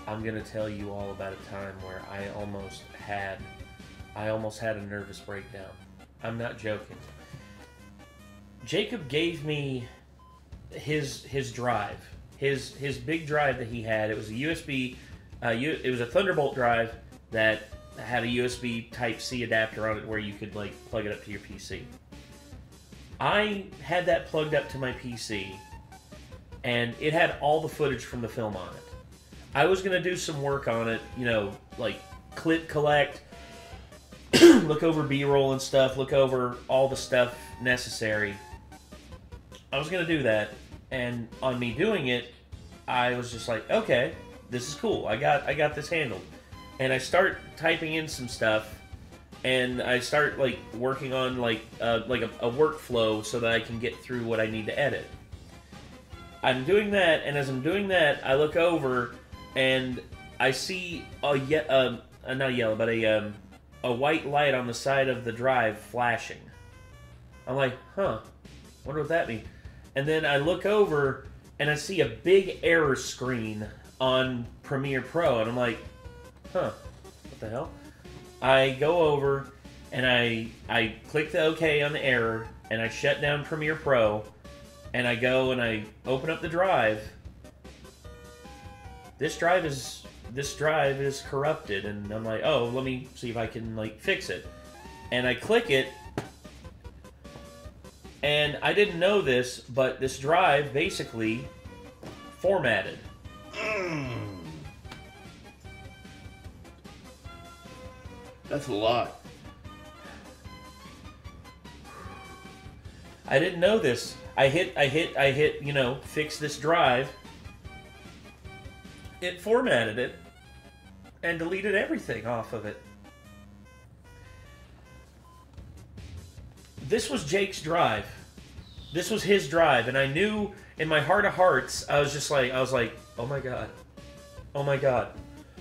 I'm going to tell you all about a time where I almost had a nervous breakdown. I'm not joking. Jacob gave me his drive, his big drive that he had. It was a USB, it was a Thunderbolt drive that had a USB Type-C adapter on it where you could like plug it up to your PC. I had that plugged up to my PC, and it had all the footage from the film on it. I was going to do some work on it, you know, like clip collect, look over B-roll and stuff, look over all the stuff necessary. I was going to do that, and on me doing it, I was just like, okay, this is cool. I got this handled. And I start typing in some stuff, and I start like working on like a workflow so that I can get through what I need to edit. I'm doing that, and as I'm doing that, I look over and I see not yellow, but a white light on the side of the drive flashing. I'm like, huh, wonder what that means. And then I look over and I see a big error screen on Premiere Pro, and I'm like, huh, what the hell? I go over and I click the OK on the error, and I shut down Premiere Pro, and I go and I open up the drive. This drive is corrupted, and I'm like, oh, let me see if I can like fix it. And I click it, and I didn't know this, but this drive basically formatted. That's a lot. I didn't know this. I hit, you know, fix this drive. It formatted it and deleted everything off of it. This was Jake's drive. This was his drive, and I knew in my heart of hearts, I was like, oh my god. Oh my god.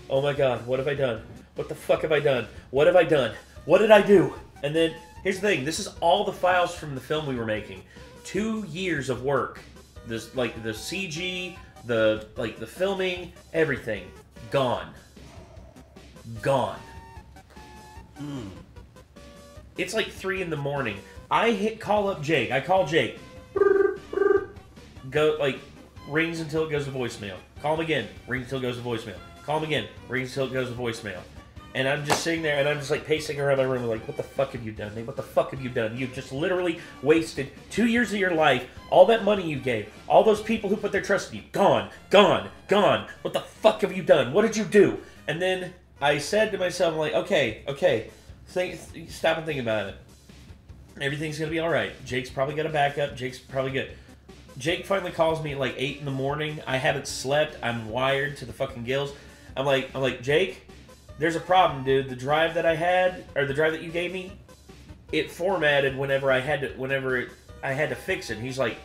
Oh my god, what have I done? What the fuck have I done? What have I done? What did I do? And then, here's the thing, this is all the files from the film we were making. 2 years of work. This, like, the CG, the filming, everything. Gone. Gone. It's like 3 in the morning. Call up Jake. I call Jake. Go, like, rings until it goes to voicemail. Call him again. Rings until it goes to voicemail. Call him again. Rings until it goes to voicemail. And I'm just sitting there, and I'm just like pacing around my room, like, what the fuck have you done, man? What the fuck have you done? You've just literally wasted 2 years of your life, all that money you gave, all those people who put their trust in you, gone, gone, gone. What the fuck have you done? What did you do? And then I said to myself, I'm like, okay, stop and think about it. Everything's gonna be all right. Jake's probably got a backup. Jake's probably good. Jake finally calls me at like 8 in the morning. I haven't slept. I'm wired to the fucking gills. I'm like, Jake, there's a problem, dude. The drive that I had, or the drive that you gave me, it formatted whenever I had to fix it. And he's like,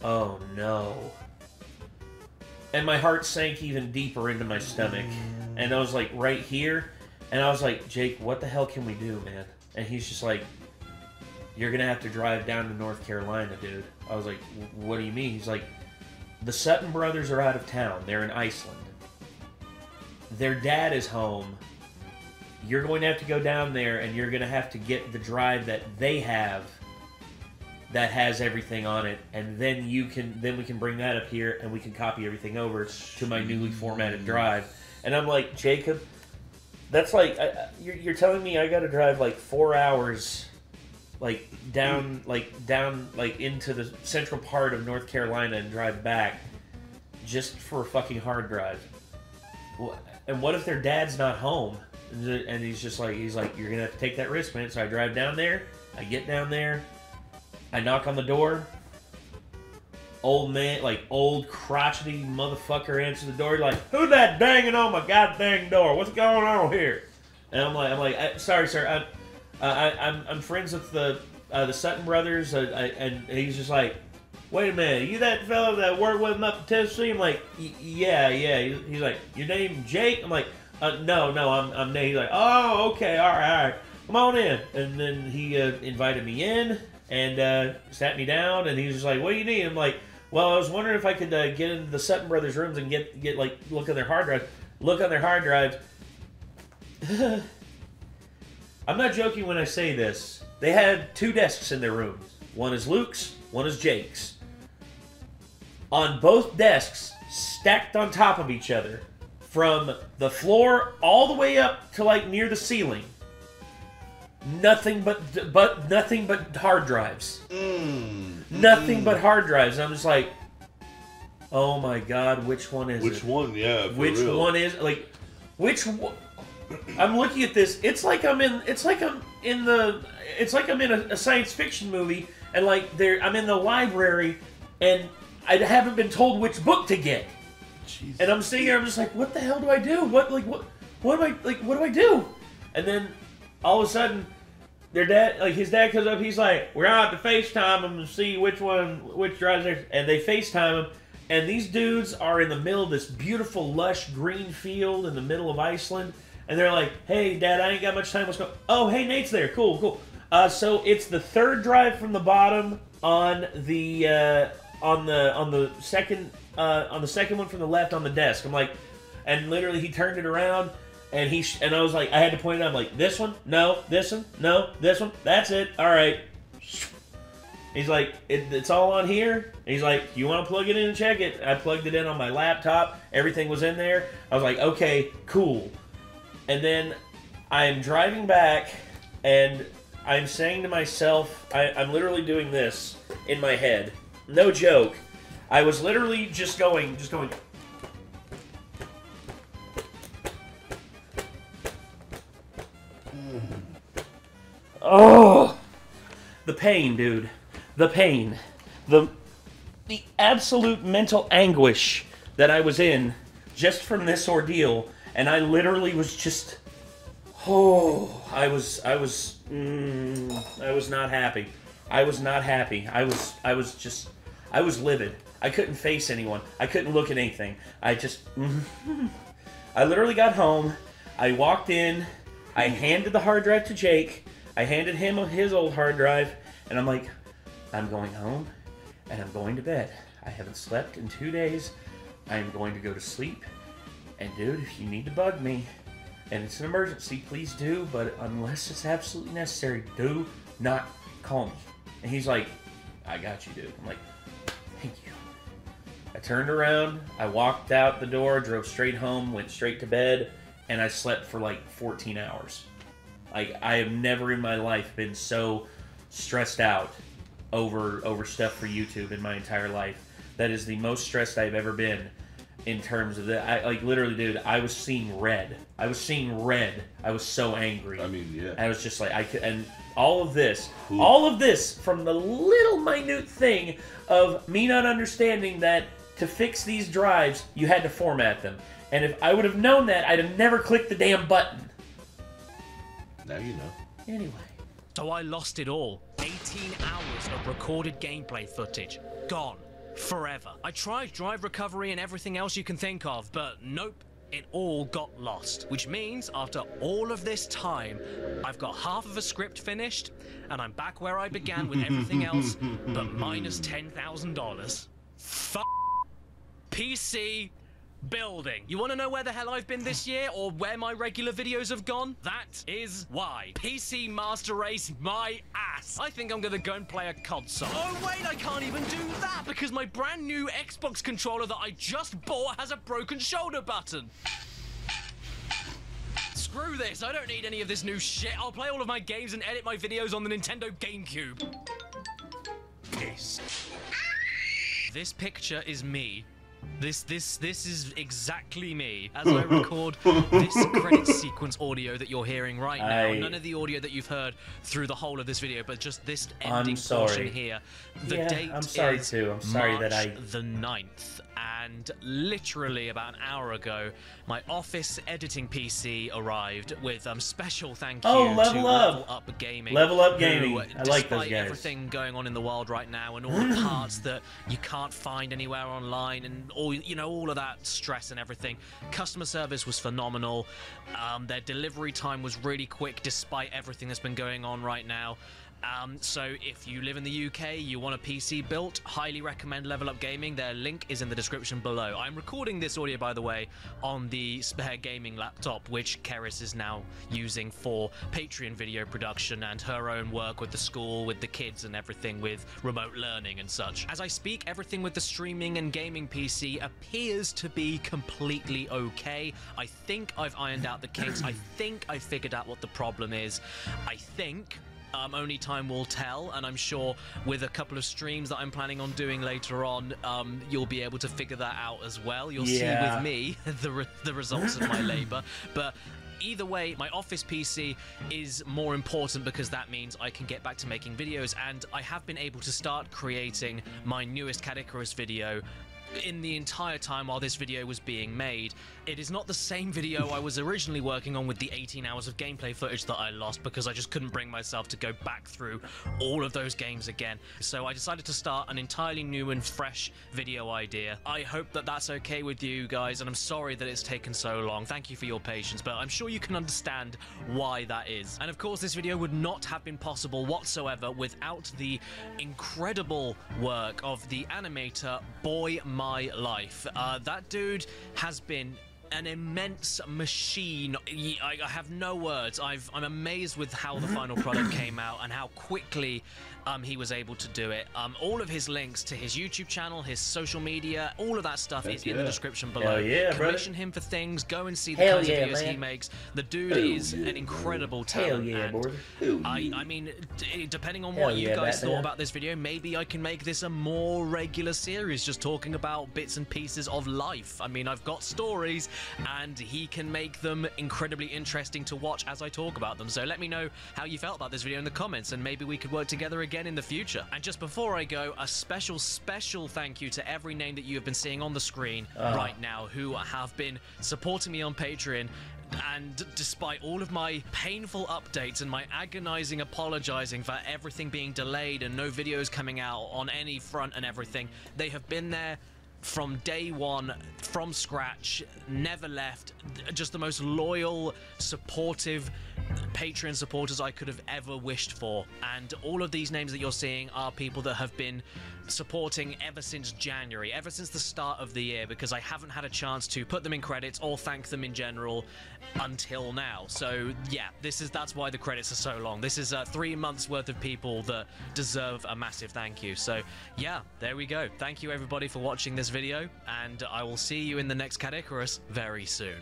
oh no. And my heart sank even deeper into my stomach. And I was like, right here. And I was like, Jake, what the hell can we do, man? And he's just like, you're gonna have to drive down to North Carolina, dude. I was like, what do you mean? He's like, the Sutton brothers are out of town. They're in Iceland. Their dad is home. You're going to have to go down there, and you're going to have to get the drive that they have that has everything on it, and then we can bring that up here, and we can copy everything over to my newly formatted drive. And I'm like, Jacob, that's like you're telling me I got to drive like 4 hours, down into the central part of North Carolina and drive back just for a fucking hard drive. And what if their dad's not home? And he's like, you're gonna have to take that risk, man. So I drive down there. I get down there. I knock on the door. Old man, like old crotchety motherfucker, answers the door. He's like, who's that banging on my goddamn door? What's going on here? And I'm like, sorry, sir. I'm friends with the Sutton brothers. And he's just like, wait a minute, you that fellow that worked with him up in Tennessee? I'm like, yeah. He's like, your name Jake? I'm like, no, I'm Nate. He's like, oh, okay, all right, come on in. And then he invited me in and sat me down, and he was just like, what do you need? I'm like, Well, I was wondering if I could get into the Sutton Brothers' rooms and get like look on their hard drives. Look on their hard drives. I'm not joking when I say this. They had 2 desks in their rooms. One is Luke's, one is Jake's. On both desks, stacked on top of each other, from the floor all the way up to like near the ceiling. Nothing but hard drives. Nothing but hard drives. And I'm just like, oh my god, which one is it? Which one? Yeah. Which one is like? Which one? I'm looking at this. It's like I'm in a science fiction movie, and like I'm in the library, and I haven't been told which book to get. Jesus. And I'm sitting here. I'm just like, what the hell do I do? What do I do? And then all of a sudden, his dad comes up. He's like, we're gonna have to FaceTime him and see which drives there. And they FaceTime him. And these dudes are in the middle of this beautiful, lush green field in the middle of Iceland. And they're like, hey, Dad, I ain't got much time. Let's go. Oh, hey, Nate's there. Cool. So it's the 3rd drive from the bottom on the second one from the left on the desk. I'm like, and literally he turned it around, and I was like, I had to point it out. I'm like, this one, no, this one, no, this one. That's it. All right. He's like, it's all on here. And he's like, you want to plug it in and check it? I plugged it in on my laptop. Everything was in there. I was like, okay, cool. And then I'm driving back, and I'm saying to myself, I'm literally doing this in my head. No joke. I was literally just going. Oh, the pain, dude. The pain. The absolute mental anguish that I was in just from this ordeal. And I literally was just, I was not happy. I was not happy. I was livid. I couldn't face anyone. I couldn't look at anything. I literally got home. I walked in. I handed the hard drive to Jake. I handed him his old hard drive. And I'm like, I'm going home and I'm going to bed. I haven't slept in 2 days. I am going to go to sleep. And dude, if you need to bug me, and it's an emergency, please do, but unless it's absolutely necessary, do not call me. And he's like, I got you, dude. I'm like, thank you. I turned around, I walked out the door, drove straight home, went straight to bed, and I slept for like 14 hours. Like, I have never in my life been so stressed out over stuff for YouTube in my entire life. That is the most stressed I've ever been. In terms of that, like literally, dude, I was seeing red. I was so angry. I mean, yeah. I was just like, and all of this from the little minute thing of me not understanding that to fix these drives, you had to format them. And if I would have known that, I'd have never clicked the damn button. Now you know. Anyway. So I lost it all. 18 hours of recorded gameplay footage. Gone. Forever. I tried drive recovery and everything else you can think of, but nope, it all got lost. Which means, after all of this time, I've got half of a script finished, and I'm back where I began with everything else, but minus $10,000. Fuck PC building. You want to know where the hell I've been this year, or where my regular videos have gone? That is why. PC Master Race my ass. I think I'm gonna go and play a console. Oh wait, I can't even do that because my brand new Xbox controller that I just bought has a broken shoulder button. Screw this, I don't need any of this new shit. I'll play all of my games and edit my videos on the Nintendo GameCube. Yes. This picture is me. This is exactly me as I record this credit sequence audio that you're hearing right now. None of the audio that you've heard through the whole of this video, but just this ending portion here. The date is March the 9th, and literally about an hour ago, my office editing PC arrived with special thank you to Level Up Gaming. Level Up Gaming. I like those guys. Despite everything going on in the world right now and all the parts that you can't find anywhere online and all of that stress and everything, customer service was phenomenal. Their delivery time was really quick despite everything that's been going on right now. So if you live in the UK, you want a PC built, highly recommend Level Up Gaming. Their link is in the description below. I'm recording this audio, by the way, on the spare gaming laptop, which Keris is now using for Patreon video production and her own work with the school, with the kids and everything, with remote learning and such. As I speak, everything with the streaming and gaming PC appears to be completely okay. I think I've ironed out the kinks. I think I figured out what the problem is. I think... only time will tell, and I'm sure with a couple of streams that I'm planning on doing later on, you'll be able to figure that out as well. You'll see with me the results of my labor. But either way, my office PC is more important because that means I can get back to making videos, and I have been able to start creating my newest Cat Icarus video in the entire time while this video was being made. It is not the same video I was originally working on with the 18 hours of gameplay footage that I lost because I just couldn't bring myself to go back through all of those games again. So I decided to start an entirely new and fresh video idea. I hope that that's okay with you guys, and I'm sorry that it's taken so long. Thank you for your patience, but I'm sure you can understand why that is. And of course, this video would not have been possible whatsoever without the incredible work of the animator Boy My Life. That dude has been an immense machine. I have no words. I'm amazed with how the final product came out and how quickly he was able to do it. All of his links to his YouTube channel, his social media, all of that stuff is in the description below. Commission him for things. Go and see the kinds of videos he makes. The dude is an incredible talent. I mean, depending on what you guys thought about this video, maybe I can make this a more regular series, just talking about bits and pieces of life. I mean, I've got stories, and he can make them incredibly interesting to watch as I talk about them. So let me know how you felt about this video in the comments, and maybe we could work together again in the future. And just before I go, a special thank you to every name that you have been seeing on the screen right now who have been supporting me on Patreon. And despite all of my painful updates and my agonizing apologizing for everything being delayed and no videos coming out on any front and everything, they have been there from day one, from scratch, never left. Just the most loyal, supportive Patreon supporters I could have ever wished for. And all of these names that you're seeing are people that have been supporting ever since January, ever since the start of the year, because I haven't had a chance to put them in credits or thank them in general until now. So yeah, that's why the credits are so long. This is 3 months worth of people that deserve a massive thank you. So yeah, there we go. Thank you everybody for watching this video, and I will see you in the next Cat Icarus very soon.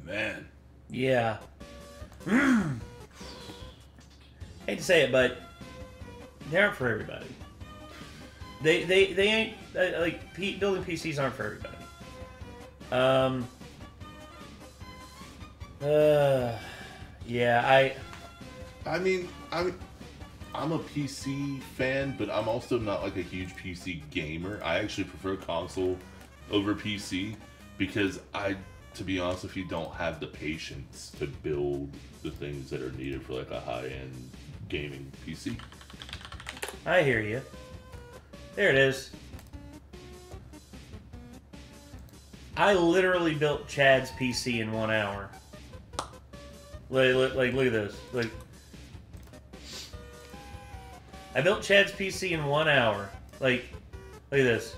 Man. Yeah. Hate to say it, but they aren't for everybody. They ain't like building PCs aren't for everybody. Yeah, I mean, I'm a PC fan, but I'm also not like a huge PC gamer. I actually prefer console over PC because to be honest with you, don't have the patience to build the things that are needed for like a high-end gaming PC. I hear you. There it is. I literally built Chad's PC in 1 hour. Look at this. Like, I built Chad's PC in 1 hour. Like, look at this.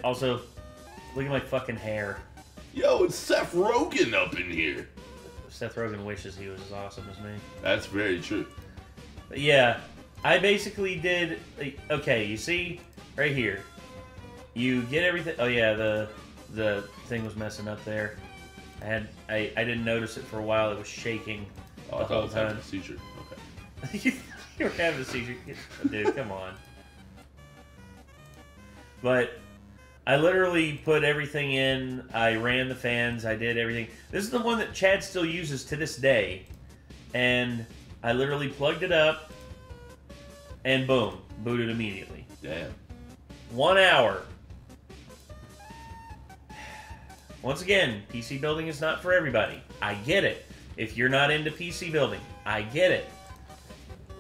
Also, look at my fucking hair. Yo, it's Seth Rogen up in here. Seth Rogen wishes he was as awesome as me. That's very true. But yeah, I basically did. Okay, you see right here, you get everything. Oh yeah, the thing was messing up there. I didn't notice it for a while. It was shaking the whole time. Having a seizure. Okay. You were having a seizure, dude. Come on. But I literally put everything in. I ran the fans. I did everything. This is the one that Chad still uses to this day. And I literally plugged it up. And boom. Booted immediately. Damn. 1 hour. Once again, PC building is not for everybody. I get it. If you're not into PC building, I get it.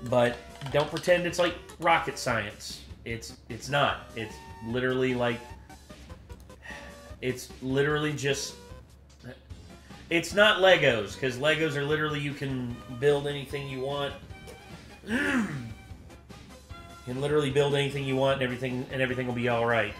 But don't pretend it's like rocket science. It's not. It's literally like... It's literally just... It's not Legos, because Legos are literally you can build anything you want. You can literally build anything you want, and everything will be all right.